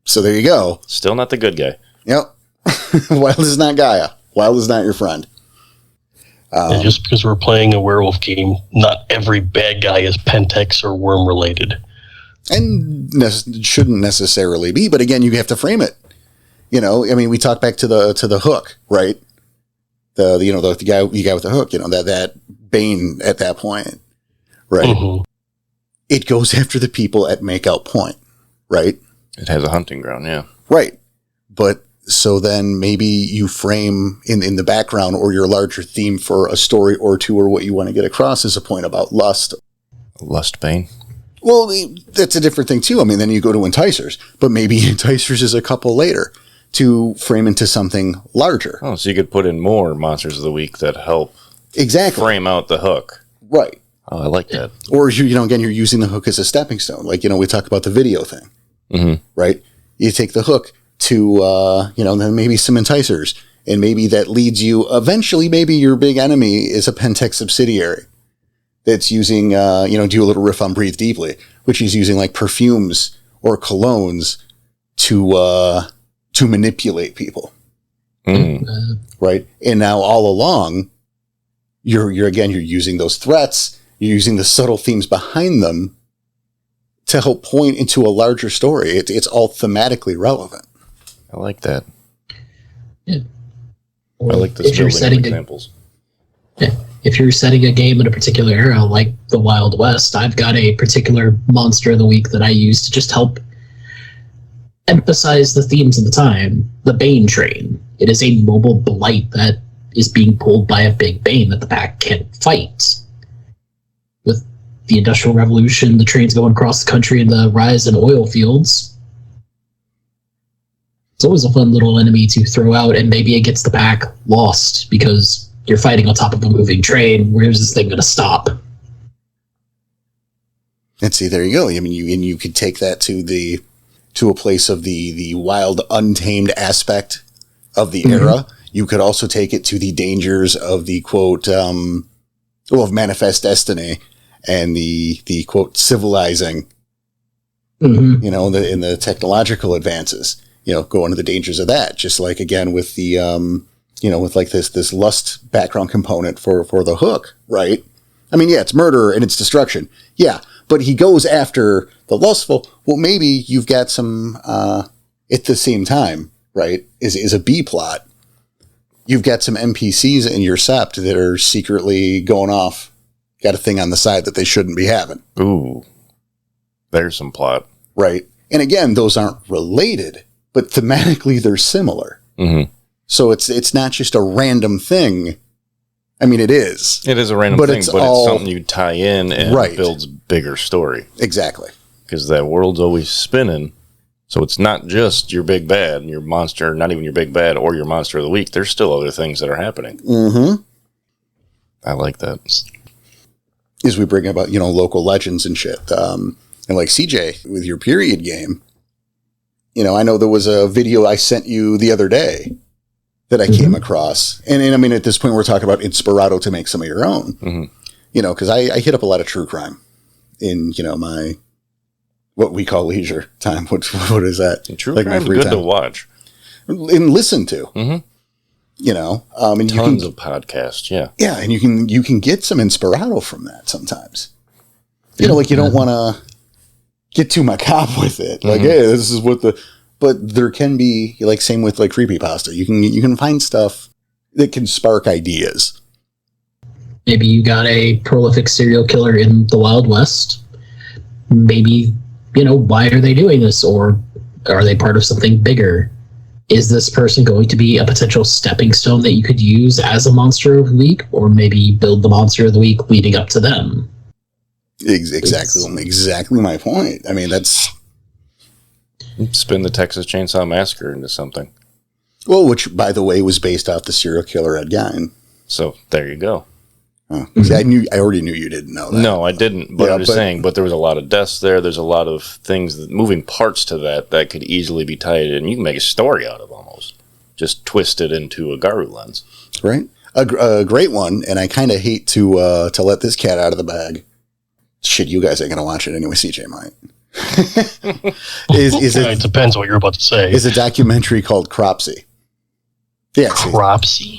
so there you go. Still not the good guy. Yep. Wild is not Gaia. Wild is not your friend. And just because we're playing a werewolf game, not every bad guy is Pentex or worm related. And shouldn't necessarily be, but again, you have to frame it. We talk back to the hook, right? The guy with the hook, that Bane at that point, right? Mm-hmm. It goes after the people at Makeout Point, right? It has a hunting ground, yeah. Right. But so then maybe you frame in the background or your larger theme for a story or two, or what you want to get across is a point about lust. Lust Bane. Well, that's a different thing too. Then you go to Enticers, but maybe Enticers is a couple later to frame into something larger. Oh, so you could put in more Monsters of the Week that help frame out the hook. Right. Oh, I like that. Or, again, you're using the hook as a stepping stone. Like, we talk about the video thing, right? You take the hook to, then maybe some Enticers, and maybe that leads you, eventually, maybe your big enemy is a Pentex subsidiary that's using, do a little riff on Breathe Deeply, which is using like perfumes or colognes to to manipulate people. Mm. Right? And now all along, you're using those threats, you're using the subtle themes behind them to help point into a larger story. It's all thematically relevant. I like that. Yeah. I like the building examples. If you're setting a game in a particular era, like the Wild West, I've got a particular monster of the week that I use to just help emphasize the themes of the time. The Bane train. It is a mobile blight that is being pulled by a big Bane that the pack can't fight. With the Industrial Revolution, the trains going across the country, and the rise in oil fields, it's always a fun little enemy to throw out, and maybe it gets the pack lost because you're fighting on top of a moving train. Where's this thing going to stop? And see, there you go. I mean, you could take that to a place of the wild, untamed aspect of the era. You could also take it to the dangers of the quote, of manifest destiny and the quote civilizing. In the technological advances. Go into the dangers of that. Just like again with the with like this lust background component for the hook, right? I mean, yeah, it's murder and it's destruction. Yeah, but he goes after the lustful. Well, maybe you've got some at the same time, right? Is a B plot. You've got some NPCs in your sept that are secretly going off, got a thing on the side that they shouldn't be having. Ooh, there's some plot. Right. And again, those aren't related, but thematically they're similar. Mm-hmm. So it's not just a random thing. I mean, it is. It is a random thing, but it's something you tie in and builds bigger story. Exactly. Because that world's always spinning. So it's not just your big bad and your monster, not even your big bad or your monster of the week. There's still other things that are happening. Mm-hmm. I like that. As we bring about, local legends and shit. And like CJ, with your period game, I know there was a video I sent you the other day that I came across. And I mean, at this point, we're talking about Inspirato to make some of your own. Mm-hmm. Because I hit up a lot of true crime in, my, what we call leisure time. What is that? True crime's good time to watch. And listen to. Mm-hmm. And tons of podcasts, yeah. Yeah, and you can get some Inspirato from that sometimes. You don't want to get too macabre with it. Like, hey, this is what but there can be, like, same with, like, creepypasta. You can find stuff that can spark ideas. Maybe you got a prolific serial killer in the Wild West. Maybe, why are they doing this? Or are they part of something bigger? Is this person going to be a potential stepping stone that you could use as a monster of the week? Or maybe build the monster of the week leading up to them? Exactly my point. I mean, that's... Spin the Texas Chainsaw Massacre into something. Well, which, by the way, was based off the serial killer Ed Gein. So, there you go. Oh, I already knew you didn't know that. No, I didn't, but I'm just saying, but there was a lot of deaths there. There's a lot of things, moving parts to that could easily be tied in. You can make a story out of almost. Just twist it into a Garu lens. Right. A great one, and I kind of hate to let this cat out of the bag. Shit, you guys ain't going to watch it anyway. CJ might. It depends what you're about to say. Is a documentary called Cropsy. Yeah, Cropsy.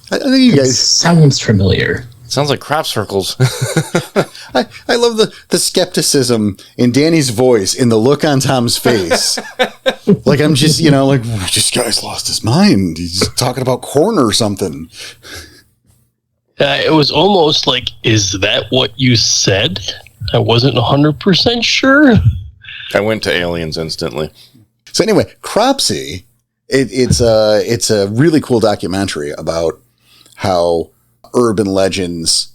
I think you guys... Sounds familiar. Sounds like crop circles. I love the skepticism in Danny's voice, in the look on Tom's face. Like I'm just, this guy's lost his mind. He's talking about corn or something. It was almost like, is that what you said? I wasn't 100% sure. I went to aliens instantly. So anyway, Cropsy, it's a really cool documentary about how urban legends.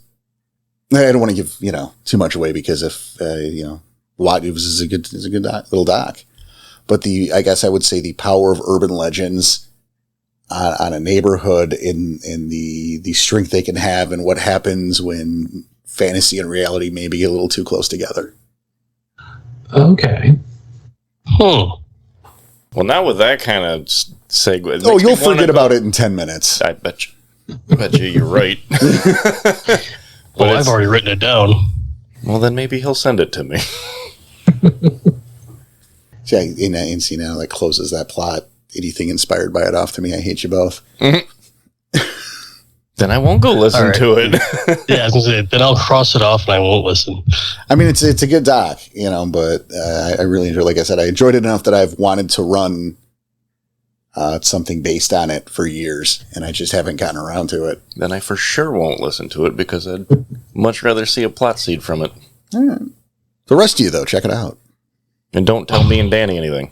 I don't want to give too much away because if what it was a good little doc, but I guess I would say the power of urban legends on a neighborhood in the strength they can have and what happens when fantasy and reality maybe get a little too close together. Okay. Well, now with that kind of segue. Oh, you'll forget about it in 10 minutes. I bet you. You're right. Well, I've already written it down. Well, then maybe he'll send it to me. See, and see now that closes that plot anything inspired by it off to me. I hate you both. Then I won't go listen to it. Yeah, I was gonna say, then I'll cross it off and I won't listen. I mean, it's a good doc, but I really enjoy. Like I said, I enjoyed it enough that I've wanted to run something based on it for years, and I just haven't gotten around to it. Then I for sure won't listen to it because I'd much rather see a plot seed from it. All right. The rest of you, though, check it out. And don't tell me and Danny anything.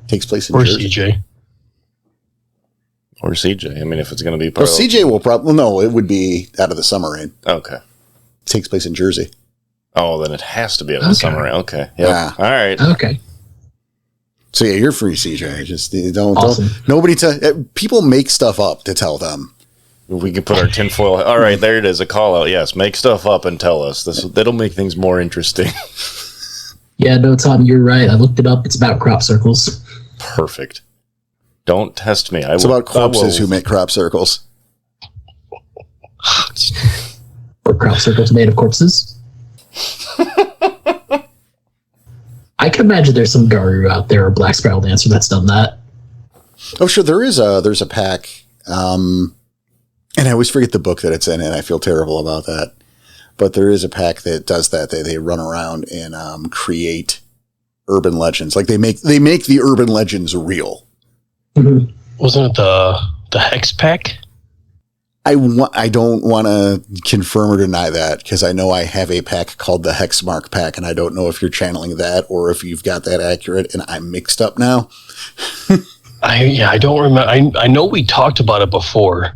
Takes place in Or Jersey. CJ. Or CJ. I mean, if it's going to be part Well, CJ will probably... No, it would be out of the summer rain. Okay. Takes place in Jersey. Oh, then it has to be out of the summer rain. Okay. Yep. Yeah. All right. Okay. So yeah, you're free, CJ. Just don't... Awesome. Nobody... people make stuff up to tell them. We can put our tinfoil... All right, there it is. A call out. Yes, make stuff up and tell us. That'll make things more interesting. Yeah, no, Tom, you're right. I looked it up. It's about crop circles. Perfect. Don't test me. It's about corpses who make crop circles. Or crop circles made of corpses. I can imagine there's some Garu out there, or Black Spiral Dancer, that's done that. Oh, sure. There's a pack. And I always forget the book that it's in, and I feel terrible about that. But there is a pack that does that. They run around and create urban legends. Like they make the urban legends real. Mm-hmm. Wasn't it the Hex Pack? I don't want to confirm or deny that because I know I have a pack called the Hexmark pack, and I don't know if you're channeling that or if you've got that accurate, and I'm mixed up now. I don't remember. I know we talked about it before.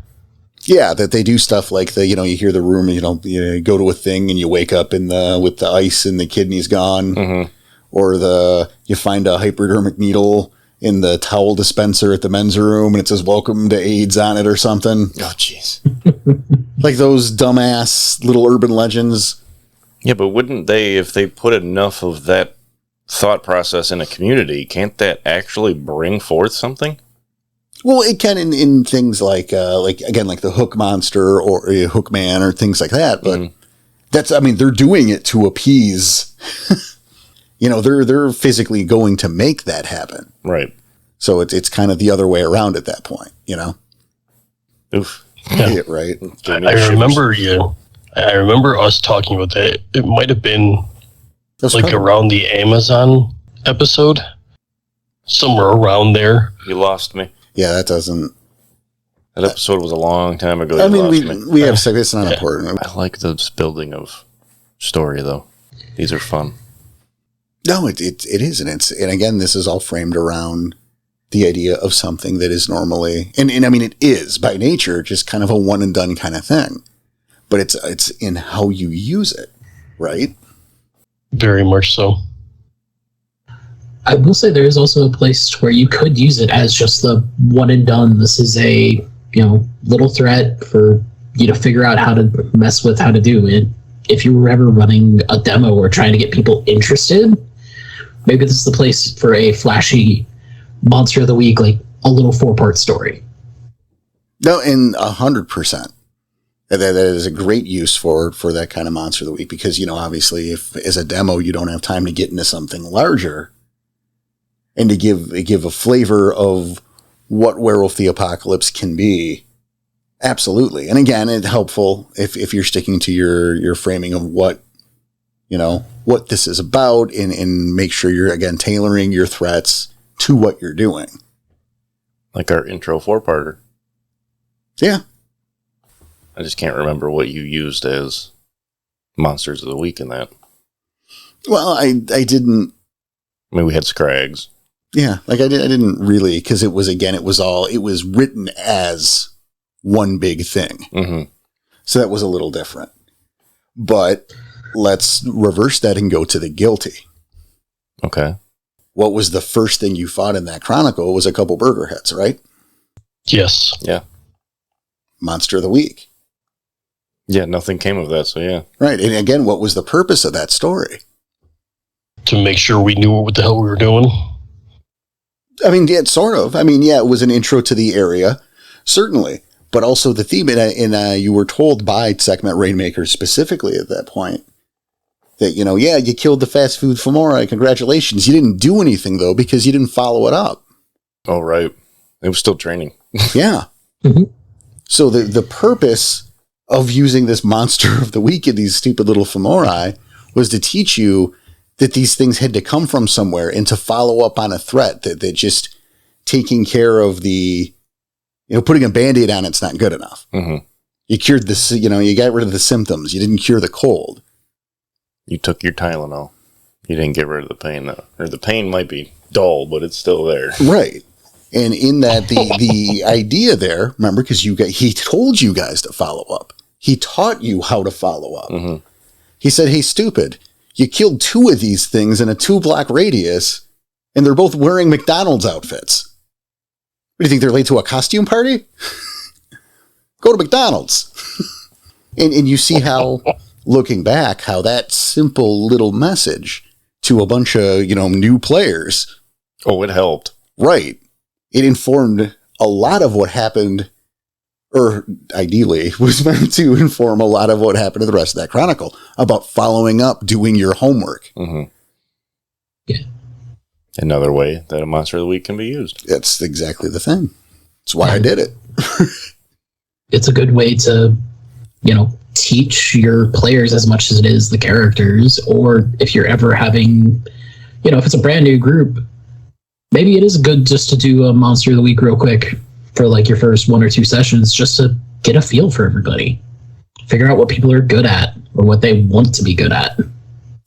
Yeah, that they do stuff like you hear the room, you go to a thing and you wake up with the ice and the kidney's gone, Mm-hmm. or you find a hypodermic needle in the towel dispenser at the men's room and it says "Welcome to AIDS" on it or something. Oh, jeez. Like those dumbass little urban legends. Yeah, but wouldn't they, if they put enough of that thought process in a community, can't that actually bring forth something? Well, it can in things like the Hook Monster or Hook Man or things like that. But they're doing it to appease. They're physically going to make that happen. Right. So it's kind of the other way around at that point. Oof. Yeah, right. I remember I remember us talking about that. It might have been around the Amazon episode, somewhere around there. You lost me. Yeah, that doesn't. That episode was a long time ago. I mean, we have said it's not important. I like this building of story, though. These are fun. No, it is, and again, this is all framed around the idea of something that is normally, and I mean, it is by nature just kind of a one and done kind of thing, but it's in how you use it, right? Very much so. I will say there is also a place where you could use it as just the one and done. This is a little threat for you to figure out how to mess with, how to do it. If you were ever running a demo or trying to get people interested, maybe this is the place for a flashy monster of the week, like a little 4-part story. No, and 100%. That is a great use for that kind of monster of the week because, obviously if as a demo, you don't have time to get into something larger and to give a flavor of what Werewolf the Apocalypse can be. Absolutely. And again, it's helpful if you're sticking to your framing of what this is about and make sure you're, again, tailoring your threats to what you're doing. Like our intro 4-parter. Yeah. I just can't remember what you used as monsters of the week in that. Well, I didn't. I mean, we had Scrags. Yeah. Like I didn't really, because it was written as one big thing. Mm-hmm. So that was a little different. But let's reverse that and go to the guilty. Okay. What was the first thing you fought in that chronicle was a couple burger heads, right? Yes. Yeah. Monster of the week. Yeah, nothing came of that, so yeah. Right. And again, what was the purpose of that story? To make sure we knew what the hell we were doing. I mean, yeah, sort of. I mean, yeah, it was an intro to the area, certainly. But also the theme, and you were told by Sekhmet Rainmaker specifically at that point that, you killed the fast food Femora. Congratulations. You didn't do anything, though, because you didn't follow it up. Oh, right. It was still training. Yeah. Mhm. So the purpose of using this monster of the week in these stupid little femori was to teach you that these things had to come from somewhere and to follow up on a threat, that just taking care of putting a Band-Aid on it's not good enough. Mm-hmm. You cured this, you got rid of the symptoms. You didn't cure the cold. You took your Tylenol. You didn't get rid of the pain, though. Or the pain might be dull, but it's still there. Right. And in that, the idea there, remember, because he told you guys to follow up. He taught you how to follow up. Mm-hmm. He said, hey, stupid, you killed 2 of these things in a 2-block radius, and they're both wearing McDonald's outfits. What do you think, they're late to a costume party? Go to McDonald's. and you see how, looking back, how that simple little message to a bunch of, new players. Oh, it helped. Right. It informed a lot of what happened, or ideally was meant to inform a lot of what happened to the rest of that chronicle about following up, doing your homework. Mm-hmm. Yeah. Another way that a Monster of the Week can be used. That's exactly the thing. That's why I did it. It's a good way to, teach your players as much as it is the characters. Or if you're ever having, if it's a brand new group, maybe it is good just to do a Monster of the Week real quick for like your first 1 or 2 sessions, just to get a feel for everybody. Figure out what people are good at or what they want to be good at.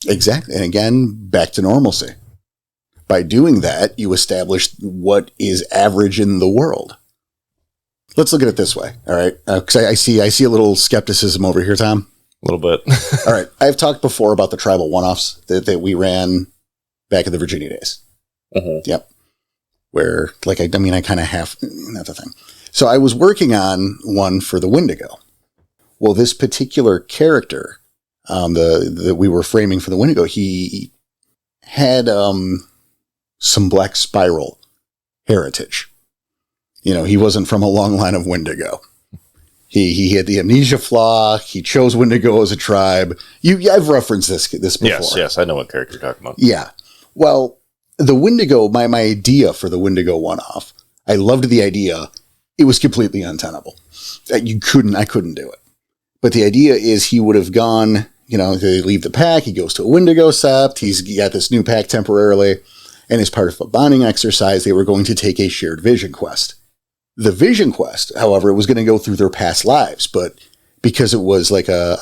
Exactly. And again, back to normalcy. By doing that, you establish what is average in the world. Let's look at it this way. All right. Because I see a little skepticism over here, Tom. A little bit. All right. I've talked before about the tribal one-offs that we ran back in the Virginia days. Mm-hmm. Yep. Where, I kind of that's the thing. So I was working on one for the Wendigo. Well, this particular character, that we were framing for the Wendigo, he had some Black Spiral heritage. He wasn't from a long line of Wendigo. He had the amnesia flaw. He chose Wendigo as a tribe. I've referenced this before. Yes, I know what character you're talking about. Yeah. Well, the Wendigo, my idea for the Wendigo one-off, I loved the idea. It was completely untenable. I couldn't do it. But the idea is he would have gone, they leave the pack, he goes to a Wendigo sept, he's got this new pack temporarily, and as part of a bonding exercise, they were going to take a shared vision quest. The vision quest, however, was going to go through their past lives, but because it was like a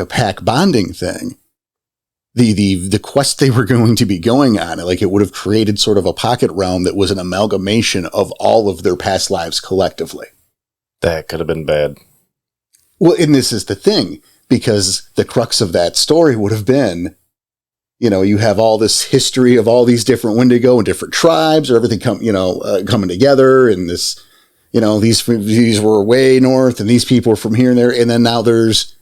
pack bonding thing, the quest they were going to be going on, it would have created sort of a pocket realm that was an amalgamation of all of their past lives collectively. That could have been bad. Well, and this is the thing, because the crux of that story would have been, you have all this history of all these different Wendigo and different tribes, or everything coming together, and this, these were way north, and these people were from here and there, and then now there's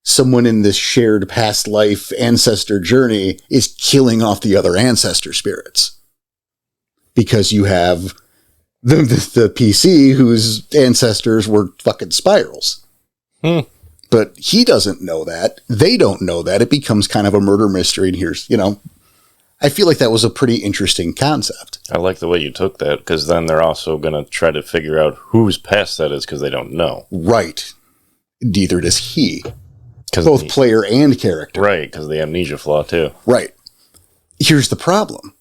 someone in this shared past life ancestor journey is killing off the other ancestor spirits. Because you have the PC whose ancestors were fucking spirals. But he doesn't know that. They don't know that. It becomes kind of a murder mystery. And here's, I feel like that was a pretty interesting concept. I like the way you took that, because then they're also going to try to figure out whose past that is, because they don't know. Right. Neither does he. Both player and character. Right, because of the amnesia flaw, too. Right. Here's the problem.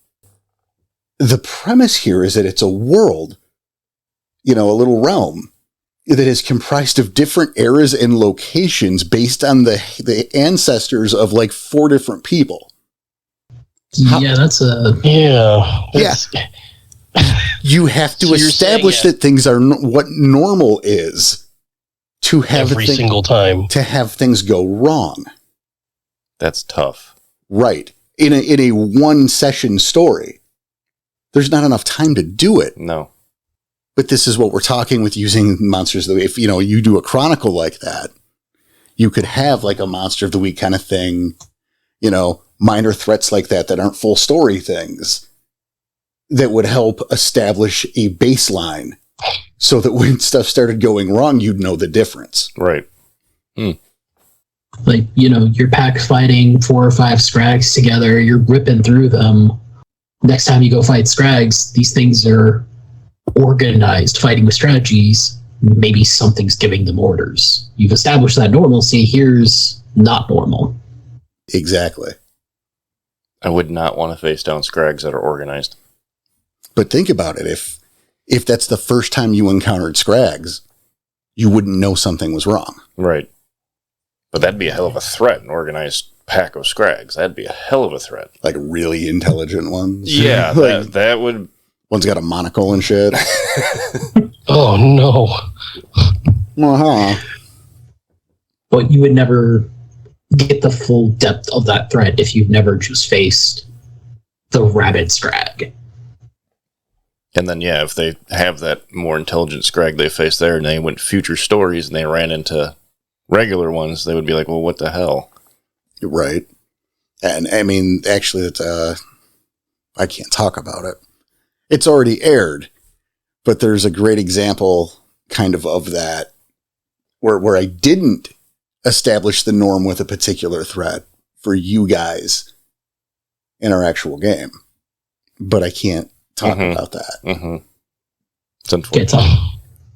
The premise here is that it's a world, a little realm, that is comprised of different eras and locations based on the ancestors of 4 different people. That's a... Yeah. You have to establish that things are what normal is. To have every single time to have things go wrong. That's tough. Right. In a 1 session story, there's not enough time to do it. No. But this is what we're talking with using Monsters of the Week. If you do a chronicle like that, you could have a Monster of the Week kind of thing, minor threats like that aren't full story things that would help establish a baseline. So that when stuff started going wrong, you'd know the difference. Right. You're pack fighting 4 or 5 Scrags together, you're ripping through them. Next time you go fight Scrags, these things are organized, fighting with strategies, maybe something's giving them orders. You've established that normalcy, here's not normal. Exactly. I would not want to face down scrags that are organized. But think about it. If that's the first time you encountered scrags, you wouldn't know something was wrong. Right. But that'd be a hell of a threat, an organized pack of scrags. That'd be a hell of a threat. Like really intelligent ones. Yeah, like, that would... One's got a monocle and shit. Oh, no. Uh-huh. But you would never get the full depth of that threat if you've never just faced the rabid scrag. And then, yeah, if they have that more intelligent scrag they face there and they went future stories and they ran into regular ones, they would be like, well, what the hell? Right. And, I mean, actually, it's, I can't talk about it. It's already aired, but there's a great example kind of that where I didn't establish the norm with a particular threat for you guys in our actual game. But I can't talk about that. Mm-hmm. It's unfortunate.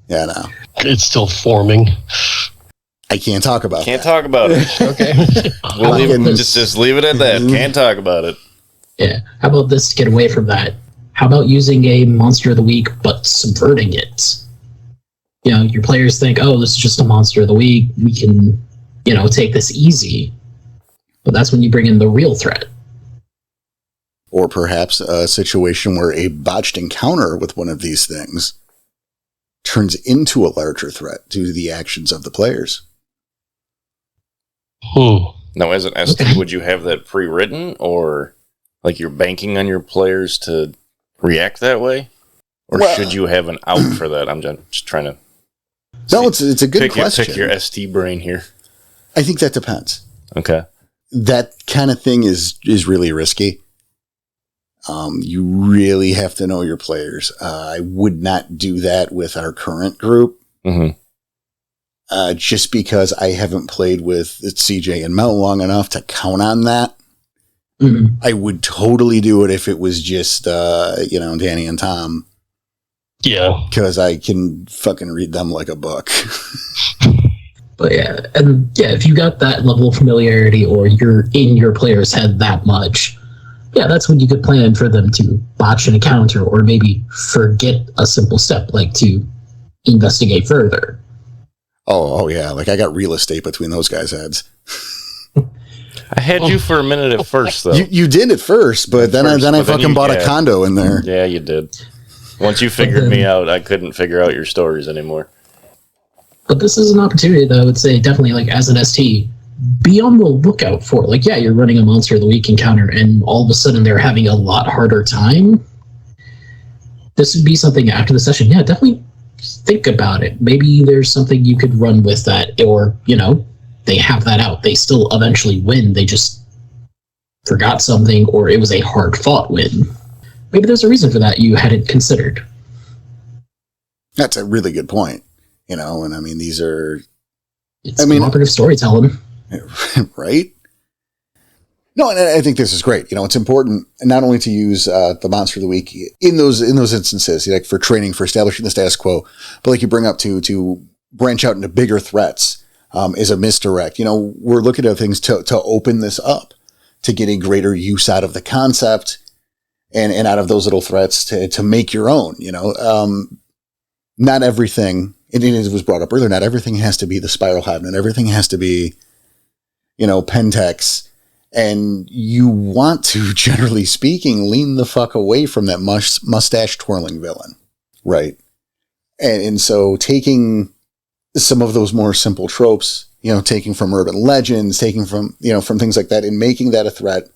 Yeah, no. It's still forming. I can't talk about Can't that. talk about it. Okay. We'll leave it, just leave it at that. Can't talk about it. Yeah. How about this to get away from that? How about using a monster of the week, but subverting it? You know, your players think, oh, this is just a monster of the week. We can, you know, take this easy. But that's when you bring in the real threat. Or perhaps a situation where a botched encounter with one of these things turns into a larger threat due to the actions of the players. Now, as an ST, would you have that pre-written, or like you're banking on your players to react that way? Or should you have an out for that? I'm just trying to... No, it's a good question. Pick your ST brain here. I think that depends. Okay. That kind of thing is really risky. You really have to know your players. I would not do that with our current group. Mm-hmm. Just because I haven't played with CJ and Mel long enough to count on that. Mm-hmm. I would totally do it if it was just, Danny and Tom. Yeah. Because I can fucking read them like a book. But yeah, and yeah, if you got that level of familiarity or you're in your player's head that much, yeah, that's when you could plan for them to botch an encounter or maybe forget a simple step, like to investigate further. Oh yeah, like I got real estate between those guys' heads. I had you for a minute at first, though. You did at first, but then I fucking bought a condo in there. Yeah, you did. Once you figured me out, I couldn't figure out your stories anymore. But this is an opportunity that I would say definitely, like, as an ST, be on the lookout for. Like, yeah, you're running a Monster of the Week encounter, and all of a sudden they're having a lot harder time. This would be something after the session. Yeah, definitely think about it. Maybe there's something you could run with that, or, they have that out. They still eventually win. They just forgot something, or it was a hard-fought win. Maybe there's a reason for that you hadn't considered. That's a really good point. And I mean, these are... It's cooperative storytelling. Right? No, and I think this is great. It's important not only to use the Monster of the Week in those instances, like for training, for establishing the status quo, but like you bring up to branch out into bigger threats is a misdirect. We're looking at things to open this up, to get a greater use out of the concept and out of those little threats to make your own. Not everything, and it was brought up earlier, not everything has to be the Spiral Hive, not everything has to be, Pentex. And you want to, generally speaking, lean the fuck away from that mustache twirling villain. Right. And so taking some of those more simple tropes, taking from urban legends, taking from, from things like that, and making that a threat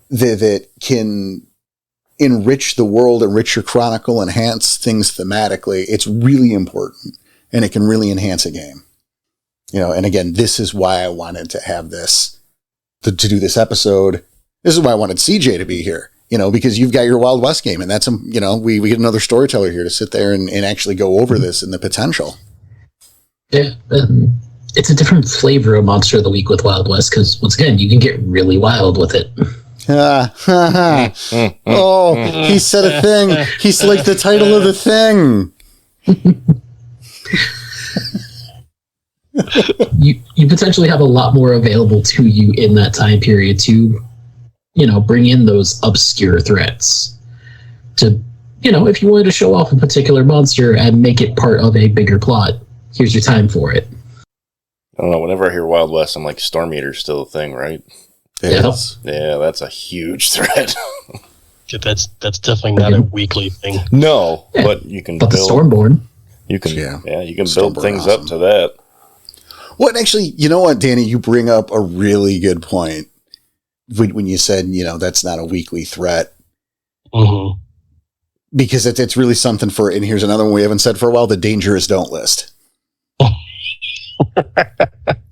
that can enrich the world, enrich your chronicle, enhance things thematically. It's really important, and it can really enhance a game. And again, this is why I wanted to have this, to do this episode. This is why I wanted CJ to be here, because you've got your Wild West game, and that's, we get another storyteller here to sit there and actually go over this and the potential. Yeah, it's a different flavor of Monster of the Week with Wild West, because once again, you can get really wild with it. Oh, he said a thing. He's like the title of the thing. You potentially have a lot more available to you in that time period to, bring in those obscure threats. To, if you wanted to show off a particular monster and make it part of a bigger plot, here's your time for it. I don't know. Whenever I hear Wild West, I'm like, Storm Eater's still a thing, right? Yeah. Yeah, that's a huge threat. That's definitely not a weekly thing. No, but you can But build. the Stormborn. You can, you can Stormborn build things awesome. up to that. Well, actually, you know what, Danny? You bring up a really good point when you said, that's not a weekly threat. Mm-hmm. Because it's really something for, and here's another one we haven't said for a while, the Dangerous Don't list.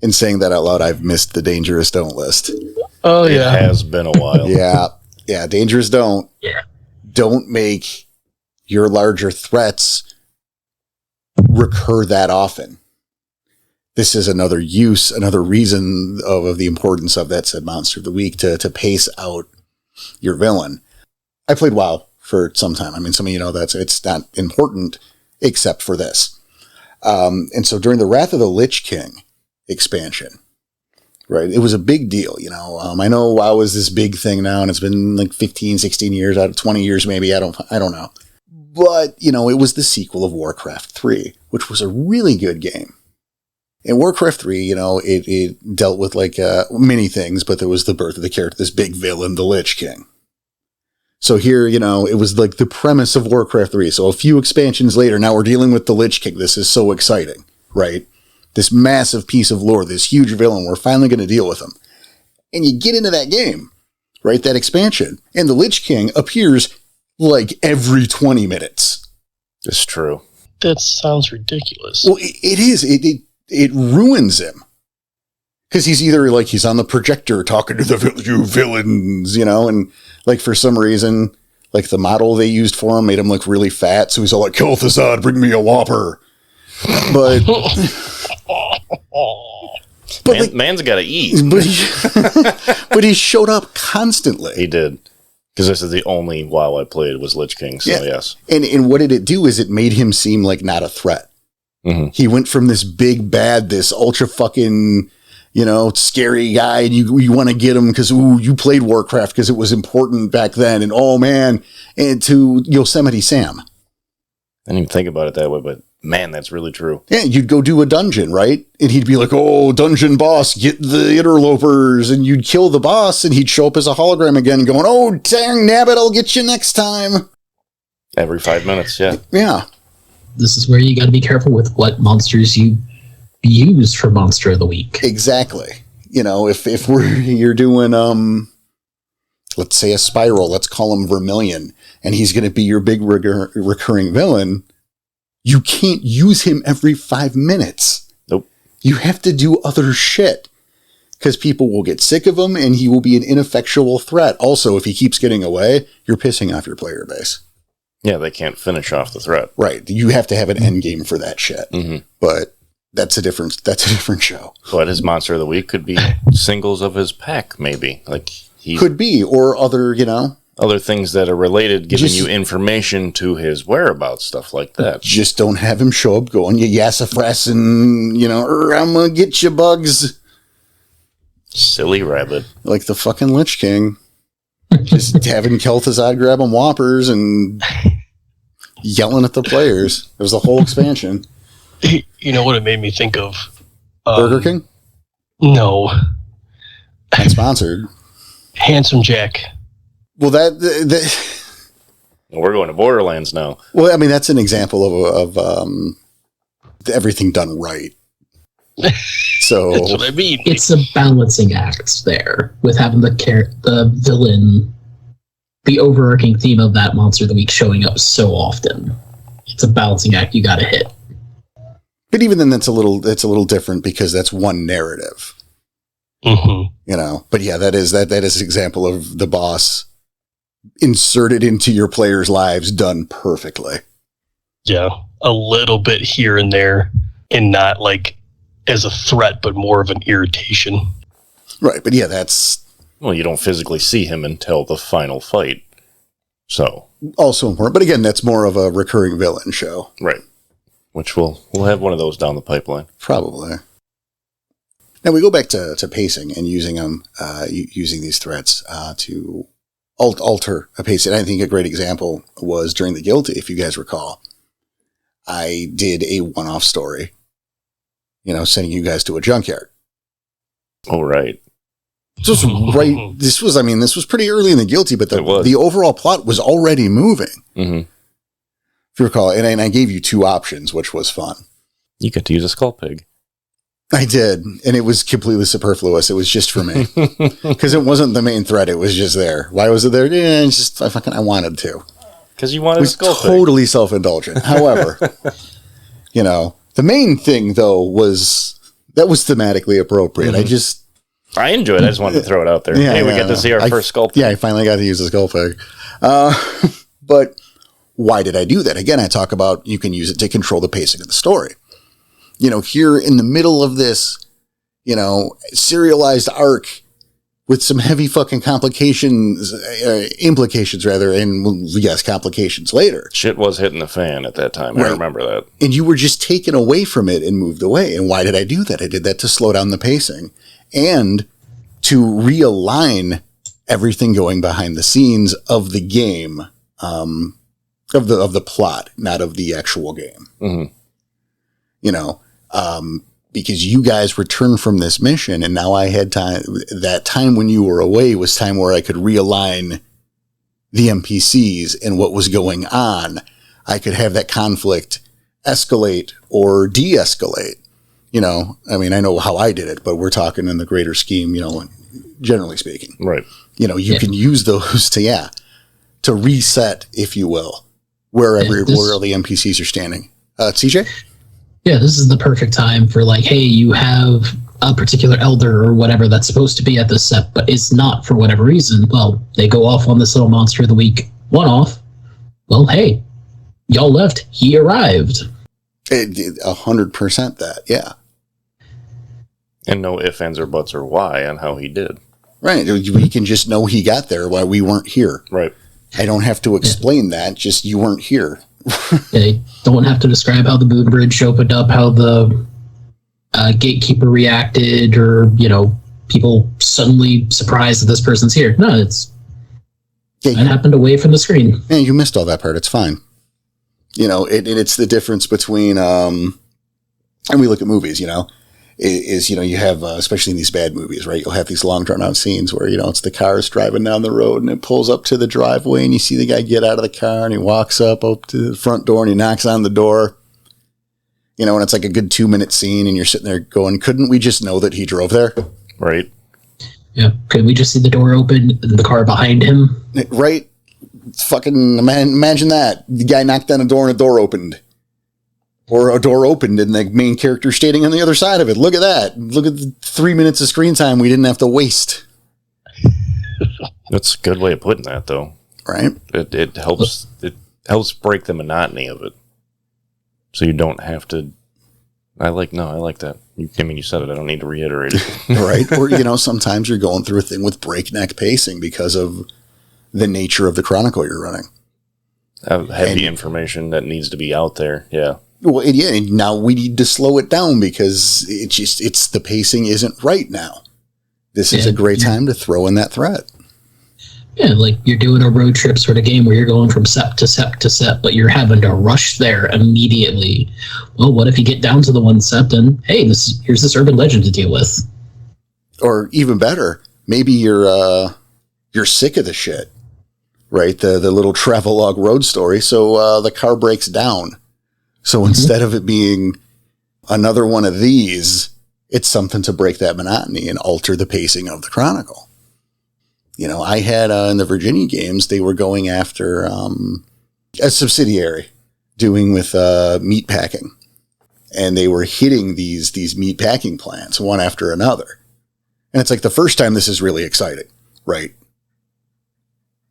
In saying that out loud, I've missed the Dangerous Don't list. Oh, It yeah. has been a while. Yeah, Dangerous Don't. Yeah. Don't make your larger threats recur that often. This is another reason of the importance of that said Monster of the Week to pace out your villain. I played WoW for some time. I mean, some of you know it's not important except for this. And so during the Wrath of the Lich King expansion, right, it was a big deal, I know WoW is this big thing now, and it's been like 15, 16 years out of 20 years, maybe. I don't know. But, it was the sequel of Warcraft 3, which was a really good game. In Warcraft 3, it dealt with like many things, but there was the birth of the character, this big villain, the Lich King. So here, it was like the premise of Warcraft 3. So a few expansions later, now we're dealing with the Lich King. This is so exciting, right? This massive piece of lore, this huge villain, we're finally going to deal with him. And you get into that game, right? That expansion. And the Lich King appears like every 20 minutes. It's true. That sounds ridiculous. Well, it is. It ruins him. Because he's either like he's on the projector talking to you villains, and like for some reason, like the model they used for him made him look really fat. So he's all like, Kel'Thuzad, bring me a Whopper. But Man's got to eat. But he showed up constantly. He did. Because this is the only WoW I played was Lich King, so yes. And what did it do is it made him seem like not a threat. Mm-hmm. He went from this big bad, this ultra fucking, scary guy, and you want to get him because, you played Warcraft because it was important back then, and oh man, and to Yosemite Sam. I didn't even think about it that way, but man, that's really true. Yeah, you'd go do a dungeon, right? And he'd be like, oh, dungeon boss, get the interlopers. And you'd kill the boss, and he'd show up as a hologram again, going, oh, dang nabbit, I'll get you next time. Every 5 minutes, yeah. Yeah. This is where you got to be careful with what monsters you use for Monster of the Week. Exactly. If you're doing, let's say a Spiral, let's call him Vermilion, and he's going to be your big recurring villain, you can't use him every 5 minutes. Nope. You have to do other shit because people will get sick of him and he will be an ineffectual threat. Also, if he keeps getting away, you're pissing off your player base. Yeah, they can't finish off the threat. Right. You have to have an end game for that shit. Mm-hmm. But that's a different show. But his Monster of the Week could be singles of his pack, maybe. Like he could be, or other, other things that are related, giving you information to his whereabouts, stuff like that. Just don't have him show up going, you yassafras and, I'm going to get you bugs. Silly rabbit. Like the fucking Lich King. Just having Kel'Thuzad grab him Whoppers and yelling at the players. It was a whole expansion. You know what it made me think of? Burger King? No. Not sponsored. Handsome Jack. Well, We're going to Borderlands now. Well, I mean, that's an example of everything done right. So That's what I mean. It's a balancing act there with having the villain, the overarching theme of that Monster of the Week showing up so often. It's a balancing act you got to hit. But even then, that's a little different because that's one narrative. Mm-hmm. But yeah, that is an example of the boss inserted into your players' lives done perfectly. Yeah, a little bit here and there, and not like as a threat, but more of an irritation. Right, but yeah, that's Well, you don't physically see him until the final fight. So Also important. But again, that's more of a recurring villain show. right. Which we'll have one of those down the pipeline. Probably. Now we go back to pacing and using them, using these threats to alter a pacing. I think a great example was during the Guilty, if you guys recall. I did a one-off story, sending you guys to a junkyard. Oh, right. This was pretty early in the Guilty, but It was. the overall plot was already moving. Mm-hmm. If you recall, and I gave you two options, which was fun. You get to use a skull pig. I did, and it was completely superfluous. It was just for me. Because it wasn't the main thread, it was just there. Why was it there? Yeah, it's just, I wanted to. Because you wanted It a was skull pig. totally self-indulgent. However, the main thing, though, was thematically appropriate. Mm-hmm. I enjoyed it. I just wanted to throw it out there. Yeah, hey, we yeah, get to see our first skull pig. Yeah, I finally got to use a skull pig. But why did I do that? Again, I talk about you can use it to control the pacing of the story. Here in the middle of this, serialized arc with some heavy fucking implications later. Shit was hitting the fan at that time. Right. I remember that. And you were just taken away from it and moved away. And why did I do that? I did that to slow down the pacing and to realign everything going behind the scenes of the game, of the plot, not of the actual game. Mm-hmm. Because you guys returned from this mission, and now I had time. That time when you were away was time where I could realign the NPCs and what was going on. I could have that conflict escalate or de-escalate. I know how I did it, but we're talking in the greater scheme, generally speaking. Right. You can use those to reset, if you will, where all the NPCs are standing. CJ? Yeah, this is the perfect time for hey, you have a particular elder or whatever that's supposed to be at this set, but it's not for whatever reason. Well, they go off on this little monster of the week one-off. Well, hey, y'all left. He arrived. 100% that, yeah. And no ifs, ands, or buts or why on how he did. Right. We can just know he got there while we weren't here. Right. I don't have to explain that. Just you weren't here. They don't have to describe how the moon bridge opened up, how the gatekeeper reacted, or people suddenly surprised that this person's here. No, it happened away from the screen. Yeah, you missed all that part. It's fine. It's the difference between and we look at movies. You have especially in these bad movies, right? You'll have these long drawn out scenes where it's the cars driving down the road and it pulls up to the driveway and you see the guy get out of the car and he walks up to the front door and he knocks on the door. And it's like a good 2-minute scene and you're sitting there going, couldn't we just know that he drove there? Right. Yeah. Could we just see the door open and the car behind him? Right. Fucking imagine that. The guy knocked on a door and a door opened. Or a door opened and the main character standing on the other side of it. Look at that. Look at the 3 minutes of screen time we didn't have to waste. That's a good way of putting that, though. Right? It helps break the monotony of it. So you don't have to... I like that. You said it. I don't need to reiterate it. Right? Or, sometimes you're going through a thing with breakneck pacing because of the nature of the chronicle you're running. Heavy information that needs to be out there. Yeah. Well, and now we need to slow it down because the pacing isn't right now. This is a great time to throw in that threat. Yeah, you're doing a road trip sort of game where you're going from set to set to set, but you're having to rush there immediately. Well, what if you get down to the one set and, hey, here's this urban legend to deal with? Or even better, maybe you're sick of the shit, right? The little travelogue road story. So the car breaks down. So instead of it being another one of these, it's something to break that monotony and alter the pacing of the chronicle. I had in the Virginia games, they were going after a subsidiary doing with meat packing. And they were hitting these meat packing plants one after another. And it's the first time this is really exciting, right?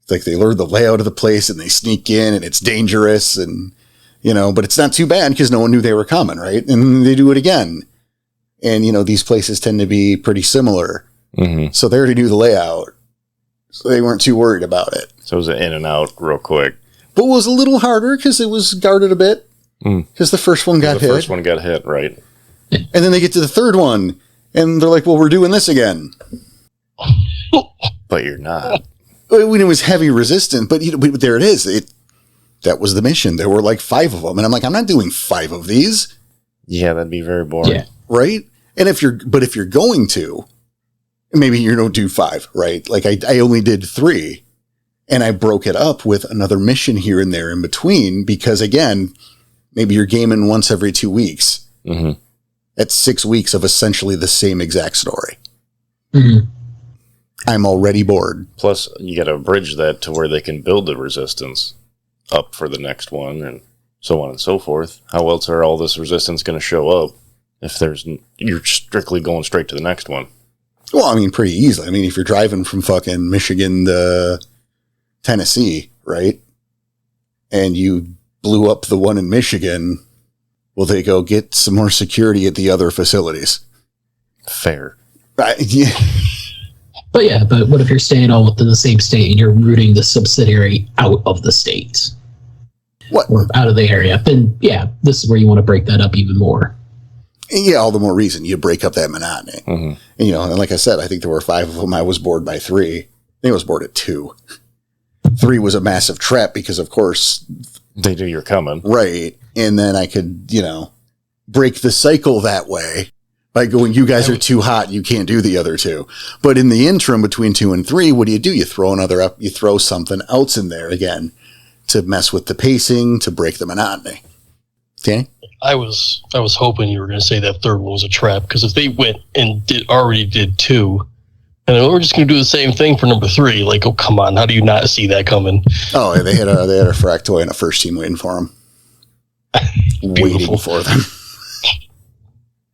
It's they learn the layout of the place and they sneak in and it's dangerous and... but it's not too bad because no one knew they were coming, right? And they do it again. And, these places tend to be pretty similar. Mm-hmm. So they already knew the layout. So they weren't too worried about it. So it was an in and out real quick. But it was a little harder because it was guarded a bit. Because the first one got hit. The first one got hit, right. And then they get to the third one, and they're like, well, we're doing this again. But you're not. When it was heavy resistant, but there it is. That was the mission. There were like 5 of them. And I'm like, I'm not doing 5 of these. Yeah, that'd be very boring. Yeah. Right? And if you're going to, maybe you don't do 5, right? Like I only did 3, and I broke it up with another mission here and there in between because, again, maybe you're gaming once every 2 weeks. Mm-hmm. That's 6 weeks of essentially the same exact story. Mm-hmm. I'm already bored. Plus, you got to bridge that to where they can build the resistance up for the next one and so on and so forth. How else are all this resistance going to show up if you're strictly going straight to the next one? Well, I mean, pretty easily. I mean, if you're driving from fucking Michigan to Tennessee, right? And you blew up the one in Michigan, well, they go get some more security at the other facilities. Fair. Yeah. But what if you're staying all within the same state and you're rooting the subsidiary out of the state? What? Or out of the area? Then, yeah, this is where you want to break that up even more. Yeah, all the more reason you break up that monotony. Mm-hmm. And, and like I said, I think there were 5 of them. I was bored by 3. I think I was bored at 2. 3 was a massive trap because, of course... They knew you're coming. Right. And then I could, break the cycle that way by going, you guys are too hot, you can't do the other 2. But in the interim between 2 and 3, what do? You throw something else in there again to mess with the pacing, to break the monotony. Danny? I was hoping you were going to say that third one was a trap, because if they went and already did 2, and then we're just going to do the same thing for number 3, like, oh, come on, how do you not see that coming? Oh, they had a fractoid and a first team waiting for them. Waiting for them.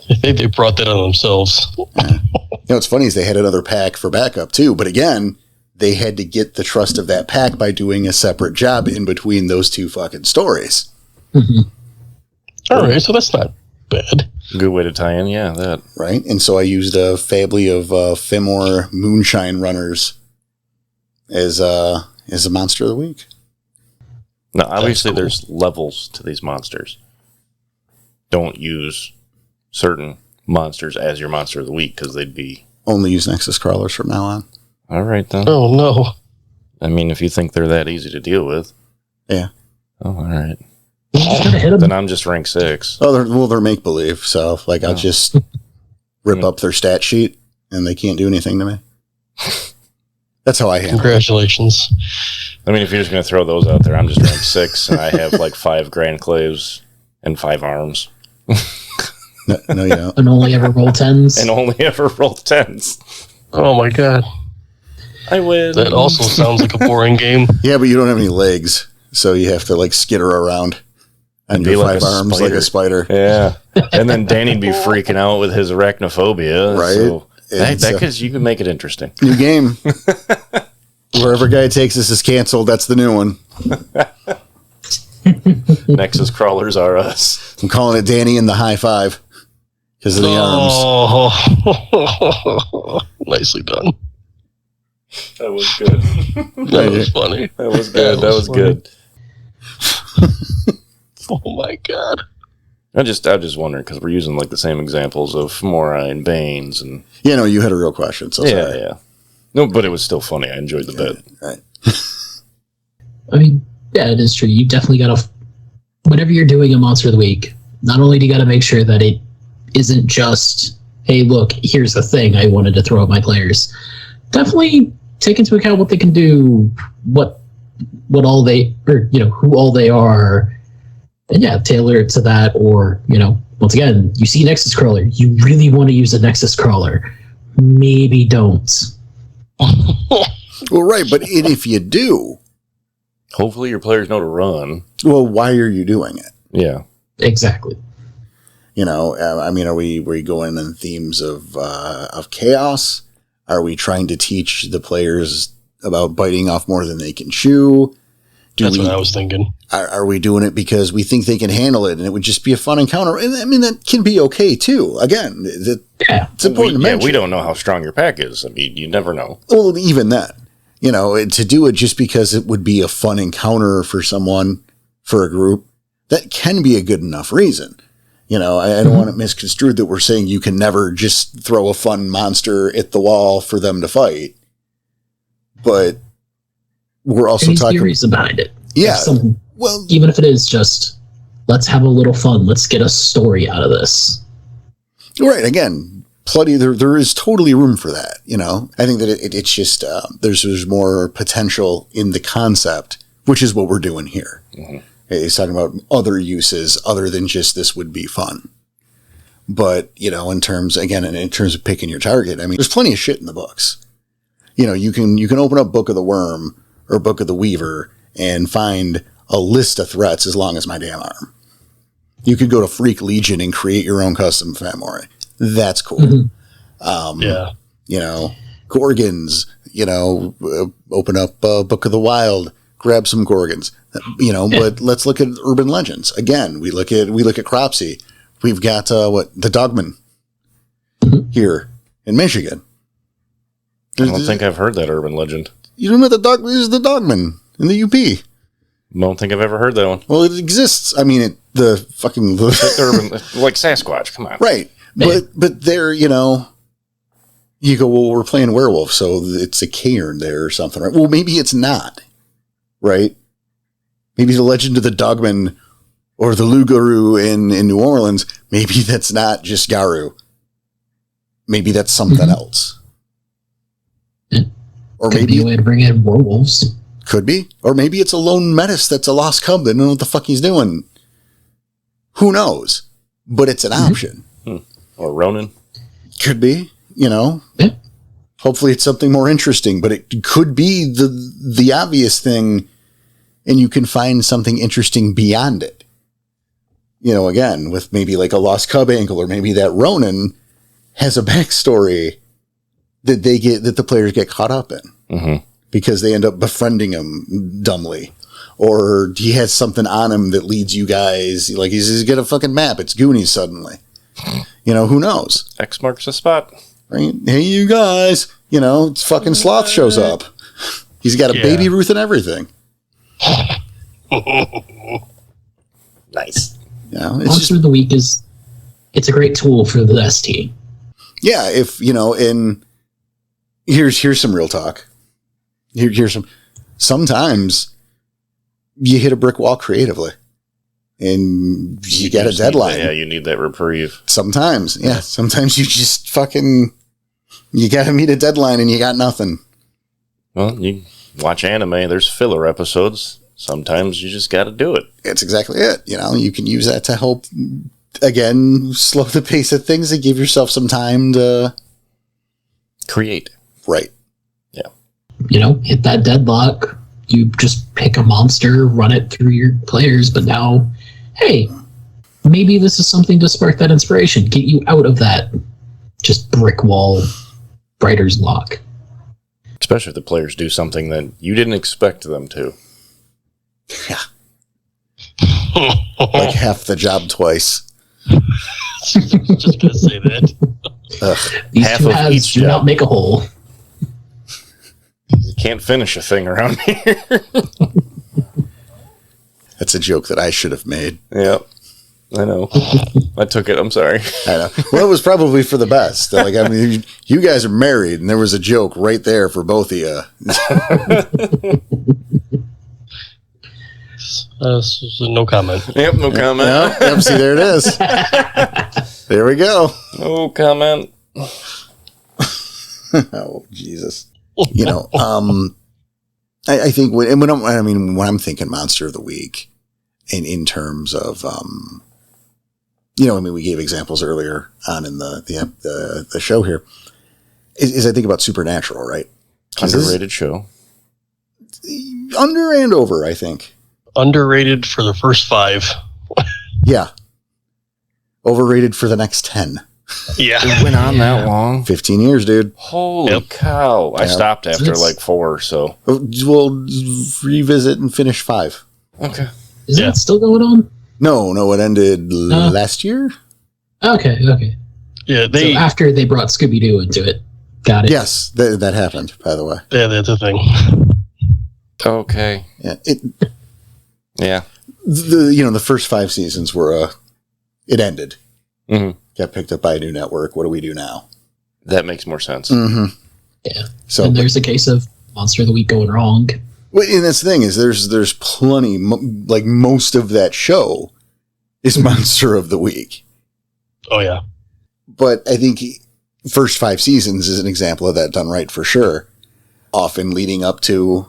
I think they brought that on themselves. Yeah. What's funny is they had another pack for backup too, but again, they had to get the trust of that pack by doing a separate job in between those 2 fucking stories. Mm-hmm. All right, so that's not bad. Good way to tie in, yeah, that. Right? And so I used a family of Fimor Moonshine Runners as a monster of the week. Now, obviously, there's levels to these monsters. Don't use certain monsters as your monster of the week, because they'd be... Only use Nexus Crawlers from now on. All right, then. Oh, no. I mean, if you think they're that easy to deal with. Yeah. Oh, all right. Hit 'em. Then I'm just rank 6. Oh, they're make-believe, so, I'll just rip up their stat sheet, and they can't do anything to me. That's how I handle it. Congratulations. I mean, if you're just going to throw those out there, I'm just rank 6, and I have 5 Grand Claves and 5 arms. No, you don't. And only ever roll 10s. And only ever roll 10s. Oh, my God. I win. That also sounds like a boring game. Yeah, but you don't have any legs, so you have to, skitter around on your 5 arms like a spider. Yeah. And then Danny'd be freaking out with his arachnophobia. Right. So because you can make it interesting. New game. Wherever guy takes this is canceled. That's the new one. Nexus Crawlers are us. I'm calling it Danny and the High Five because of the arms. Oh, nicely done. That was good. That was funny. That was good. That was good. Oh my God. I was just wondering, because we're using the same examples of Morai and Banes and you had a real question. So yeah, sorry. yeah. No, but it was still funny. I enjoyed the bit. Right. I mean, yeah, it is true. You definitely got to, whenever you're doing a Monster of the Week, not only do you got to make sure that it isn't just, hey, look, here's the thing I wanted to throw at my players. Definitely take into account what they can do, what all they, or, who all they are, and yeah, tailor it to that. Or, once again, you see Nexus Crawler, you really want to use a Nexus Crawler. Maybe don't. Well, right, but if you do, Hopefully your players know to run. well, why are you doing it? Yeah. Exactly. I mean, are we going in themes of chaos? Are we trying to teach the players about biting off more than they can chew? That's what I was thinking. Are we doing it because we think they can handle it and it would just be a fun encounter? And I mean, that can be okay too. Again, it's important to mention. We don't know how strong your pack is. I mean, you never know. Well, even that. You know, to do it just because it would be a fun encounter for someone, for a group, that can be a good enough reason. You know, I don't want it misconstrued that we're saying you can never just throw a fun monster at the wall for them to fight. But we're also there needs to be talking... a reason behind it. Yeah. Well, even if it is just, let's have a little fun. Let's get a story out of this. Right. Again, plenty. There is totally room for that. You know, I think that it's just there's more potential in the concept, which is what we're doing here. Mm-hmm. He's talking about other uses other than just this would be fun. But you know, in terms of picking your target, I mean, there's plenty of shit in the books. You know, you can open up Book of the Worm or Book of the Weaver and find a list of threats as long as my damn arm. You could go to Freak Legion and create your own custom Fomori. That's cool. Mm-hmm. Yeah. You know, Gorgons, you know, open up Book of the Wild, grab some Gorgons, you know, but let's look at urban legends. Again, we look at Cropsey. We've got, the Dogman here in Michigan. I don't think I've heard that urban legend. You don't know this is the Dogman in the UP. Don't think I've ever heard that one. Well, it exists. I mean, Urban, like Sasquatch, come on. Right. But there, you know, you go, well, we're playing werewolf, so it's a cairn there or something, right? Well, maybe it's not, right? Maybe the legend of the Dogman or the Lugaru in New Orleans, maybe that's not just Garu. Maybe that's something else. Or could maybe be a way to bring in werewolves. Could be. Or maybe it's a lone menace that's a lost cub that don't know what the fuck he's doing. Who knows? But it's an option. Or Ronin. Could be, you know. Yeah. Hopefully it's something more interesting, but it could be the obvious thing, and you can find something interesting beyond it. You know, again, with maybe like a lost cub angle, or maybe that Ronin has a backstory that the players get caught up in because they end up befriending him dumbly, or he has something on him that leads you guys, like he's got a fucking map. It's Goonies suddenly. You know, who knows? X marks the spot. Right? Hey, you guys. You know, it's fucking Sloth shows up. He's got a baby Ruth and everything. Nice. You know, Monster of the Week it's a great tool for the ST. Yeah, if, you know, here's some real talk. Here's sometimes you hit a brick wall creatively and you get a deadline. You need that reprieve. Sometimes you just you got to meet a deadline and you got nothing. Well, you watch anime, there's filler episodes. Sometimes you just got to do it. It's exactly it. You know, you can use that to help, again, slow the pace of things and give yourself some time to create. Right. Yeah. You know, hit that deadlock. You just pick a monster, run it through your players, but now, hey, maybe this is something to spark that inspiration, get you out of that just brick wall writer's lock. Especially if the players do something that you didn't expect them to. Yeah. Like half the job twice. Just gonna say that. These half two of halves each do job. not make a whole. You can't finish a thing around here. That's a joke that I should have made. Yep. I know. I took it. I'm sorry. I know. Well, it was probably for the best. Like, I mean, you guys are married, and there was a joke right there for both of you. No comment. Yep, no comment. Yep, see, there it is. There we go. No comment. Oh, Jesus. You know, I think when I'm thinking Monster of the Week, in terms of, you know, I mean, we gave examples earlier on in the show here, is I think about Supernatural, right? Underrated show. Under and over, I think. Underrated for the first 5. Yeah. Overrated for the next 10. Yeah. It went on that long. 15 years, dude. Holy cow. I stopped after like 4, so. We'll revisit and finish 5. Okay. Is that still going on? No, it ended last year. Okay. Yeah, So after they brought Scooby-Doo into it. Got it. Yes, that happened, by the way. Yeah, that's a thing. Okay. Yeah, Yeah. the first 5 seasons were it ended. Mm-hmm. Got picked up by a new network. What do we do now? That makes more sense. Mm-hmm. Yeah. So And there's a case of Monster of the Week going wrong. Well, and that's the thing is there's plenty, like most of that show is Monster of the Week. Oh, yeah. But I think first 5 seasons is an example of that done right for sure. Often leading up to,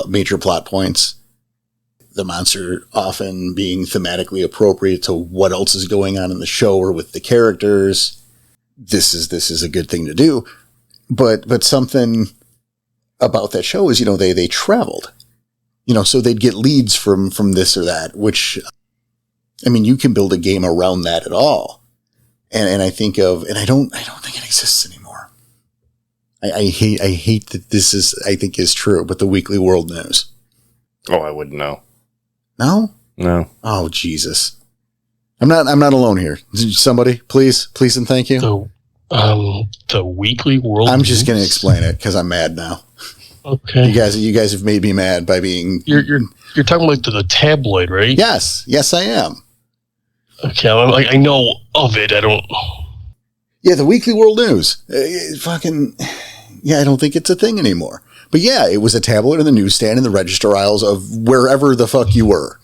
major plot points. The monster often being thematically appropriate to what else is going on in the show or with the characters. This is a good thing to do. But something about that show is, they traveled. So they'd get leads from this or that, which, you can build a game around that at all. And I think I don't think it exists anymore. I hate that this is true, but the Weekly World News. Oh, I wouldn't know. No? No. Oh, Jesus. I'm not alone here. Somebody, please and thank you. The Weekly World I'm just News? going to explain it because I'm mad now. Okay. You guys have made me mad by being. You're talking about the tabloid, right? Yes, I am. Okay, I know of it. I don't. Yeah, the Weekly World News. I don't think it's a thing anymore. But yeah, it was a tabloid in the newsstand in the register aisles of wherever the fuck you were.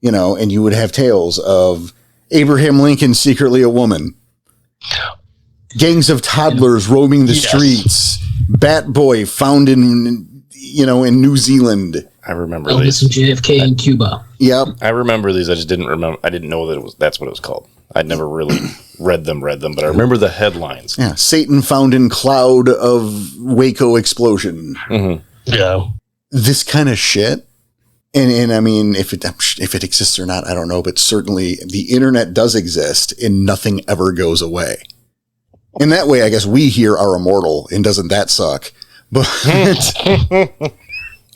And you would have tales of Abraham Lincoln secretly a woman. Gangs of toddlers roaming the streets. Bat Boy found in New Zealand. I remember Elvis these. and JFK in Cuba. Yep. I remember these. I just didn't remember. I didn't know that's what it was called. I'd never really read them, but I remember the headlines. Yeah. Satan found in cloud of Waco explosion. Mm-hmm. Yeah. This kind of shit. And if it exists or not, I don't know, but certainly the internet does exist and nothing ever goes away. In that way, I guess we here are immortal, and doesn't that suck? But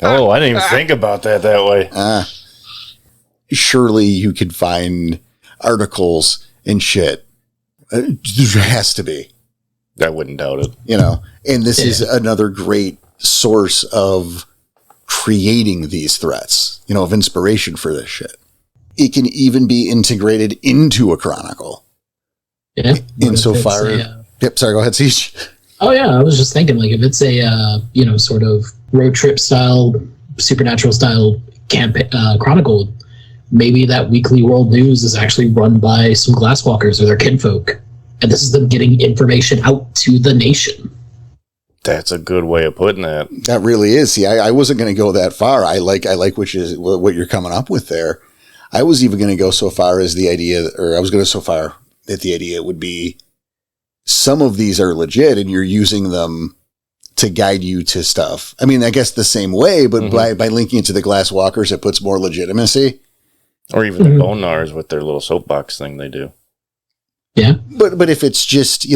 oh, I didn't even think about that way. Surely you could find articles and shit. There has to be. I wouldn't doubt it. And this is another great source of creating these threats, of inspiration for this shit. It can even be integrated into a chronicle. Yeah. Insofar. Yep. Sorry. Go ahead, Siege. Oh yeah, I was just thinking, like, if it's a sort of road trip style, supernatural style chronicle, maybe that Weekly World News is actually run by some glasswalkers or their kinfolk, and this is them getting information out to the nation. That's a good way of putting that. That really is. See, I wasn't going to go that far. I like what you're coming up with there. I was even going to go so far as the idea, or I was going to so far that the idea would be some of these are legit and you're using them to guide you to stuff. I guess the same way, but by linking it to the glass walkers, it puts more legitimacy. Or even the bone gnars with their little soapbox thing they do. Yeah. But if it's just,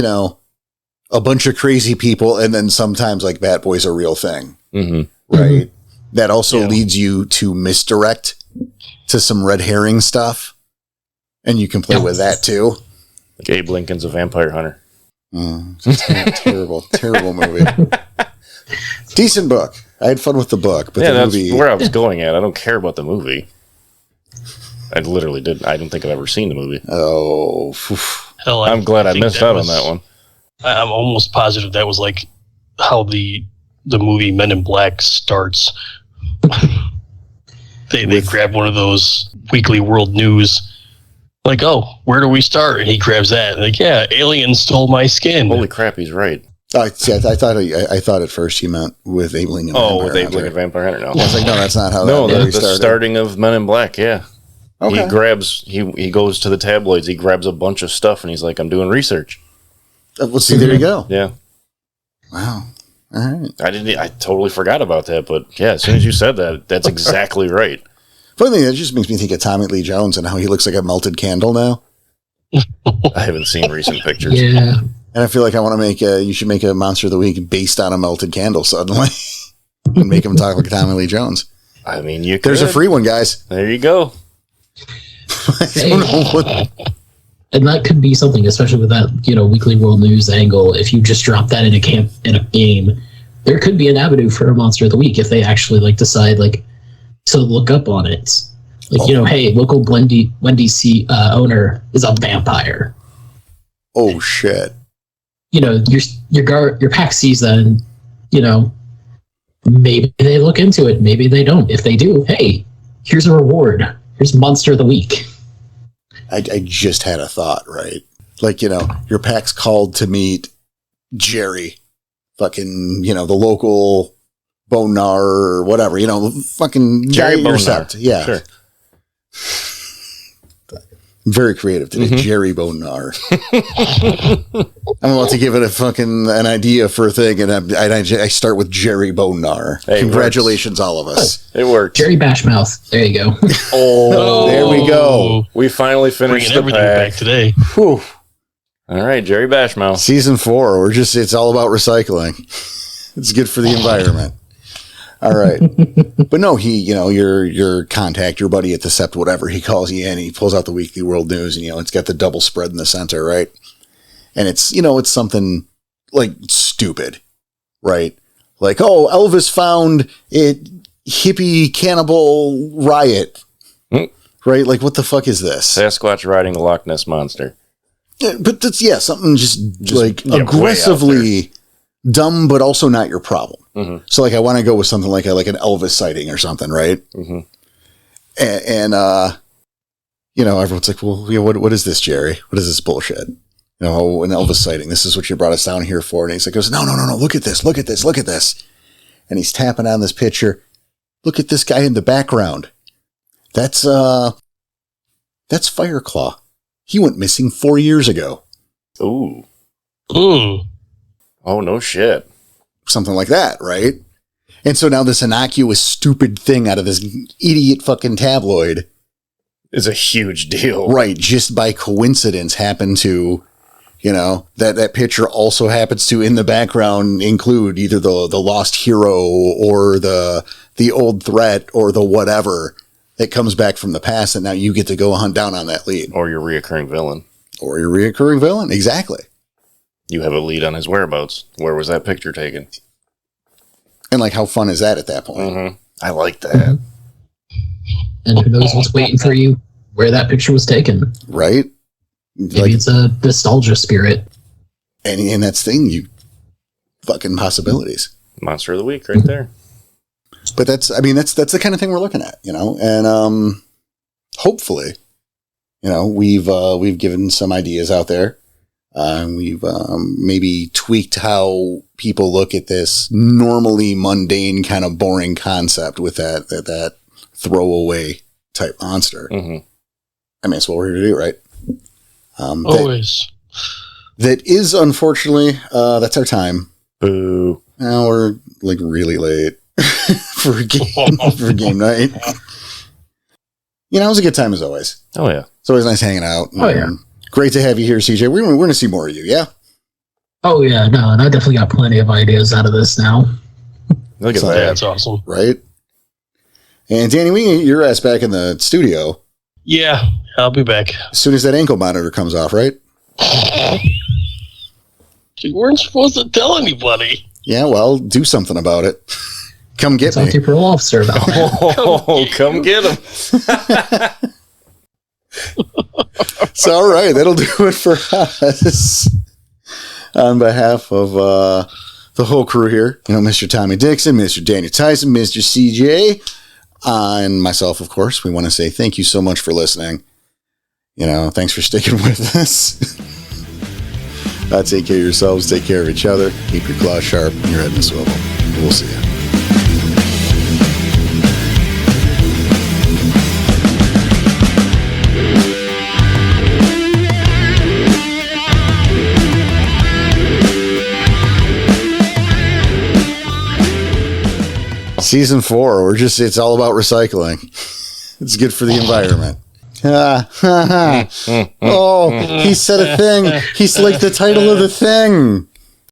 a bunch of crazy people and then sometimes like Bat Boy's a real thing, right? Mm-hmm. That also leads you to misdirect to some red herring stuff. And you can play with that too. Like Abe Lincoln's a vampire hunter. Terrible movie. Decent book. I had fun with the book, but the movie. That's where I was going at. I don't care about the movie. I literally didn't. I don't think I've ever seen the movie. Oh, hell! I'm glad I missed out on that one. I'm almost positive that was like how the movie Men in Black starts. They grab one of those Weekly World News. Like, oh, where do we start? And he grabs that. Like, yeah, aliens stole my skin. Holy crap, he's right. I thought at first he meant with Abe Lincoln. With Abe Lincoln Vampire Hunter. No, I was like, no, that's not how. The starting of Men in Black. Yeah, okay. He goes to the tabloids. He grabs a bunch of stuff, and he's like, I'm doing research. Well, see, there you go. Yeah. Wow. All right. I totally forgot about that, but yeah, as soon as you said that, that's exactly right. Funny thing, that just makes me think of Tommy Lee Jones and how he looks like a melted candle now. I haven't seen recent pictures. Yeah. And I feel like you should make a Monster of the Week based on a melted candle suddenly. And make him talk like Tommy Lee Jones. You could. There's a free one, guys. There you go. I don't know what. And that could be something, especially with that, weekly world news angle. If you just drop that in a game, there could be an avenue for a monster of the week if they actually decide to look up on it. Hey, local Wendy's owner is a vampire. Oh shit. Your pack sees that, and maybe they look into it, maybe they don't. If they do, hey, here's a reward. Here's monster of the week. I just had a thought, right? Your pack's called to meet Jerry, fucking, the local Bonar or whatever, fucking Jerry Bonar. Yeah. Sure. Very creative today, Jerry Bonar. I'm about to give it an idea for a thing, and I start with Jerry Bonar. Hey, congratulations, all of us. It worked. Jerry Bashmouth. There you go. Oh, there we go. We finally finished Bringing the everything pack. back today. Whew. All right, Jerry Bashmouth. Season 4. It's all about recycling. It's good for the environment. All right. But no, he, your contact, your buddy at the Sept, whatever, he calls you in, he pulls out the weekly world news, and, it's got the double spread in the center, right? And it's, it's something stupid, right? Elvis found it, hippie cannibal riot, right? What the fuck is this? Sasquatch riding a Loch Ness monster. Yeah, but that's, something just aggressively way out dumb, but also not your problem. Mm-hmm. So I want to go with something like an Elvis sighting or something, right? Mm-hmm. And everyone's like, well, what is this, Jerry? What is this bullshit? An Elvis sighting. This is what you brought us down here for. And he's like, no, look at this. And he's tapping on this picture. Look at this guy in the background. That's Fireclaw. He went missing 4 years ago. Ooh. Ooh. Oh, no shit. Something like that, right? And so now this innocuous, stupid thing out of this idiot fucking tabloid is a huge deal. Right. Just by coincidence happened to, that picture also happens to in the background include either the lost hero or the old threat or the whatever that comes back from the past. And now you get to go hunt down on that lead. Or your reoccurring villain. Exactly. You have a lead on his whereabouts. Where was that picture taken? And how fun is that at that point? Mm-hmm. I like that. And who knows what's waiting for you where that picture was taken. Right? Maybe it's a nostalgia spirit. And that's the thing, you fucking possibilities. Monster of the week right there. But that's the kind of thing we're looking at, and hopefully, we've given some ideas out there. We've maybe tweaked how people look at this normally mundane, kind of boring concept with that throwaway type monster. Mm-hmm. That's what we're here to do, right? Always. That is, unfortunately, that's our time. Boo. Now we're really late for game night. It was a good time as always. Oh yeah, it's always nice hanging out. Oh yeah, great to have you here, CJ. We're going to see more of you. Yeah. Oh yeah, no, and I definitely got plenty of ideas out of this now. Look at that. That's awesome, right? And Danny, we need your ass back in the studio. Yeah, I'll be back as soon as that ankle monitor comes off, right? You weren't supposed to tell anybody. Yeah, well, do something about it. Come get me. Talk to your parole officer about that. Come get him. So, all right, that'll do it for us. On behalf of the whole crew here, Mr. Tommy Dixon, Mr. Daniel Tyson, Mr. CJ, and myself, of course, we want to say thank you so much for listening. Thanks for sticking with us. Take care of yourselves, take care of each other, keep your claws sharp, and your head in a swivel. We'll see you. Season 4, it's all about recycling. It's good for the environment. Oh, he said a thing. He's like the title of the thing.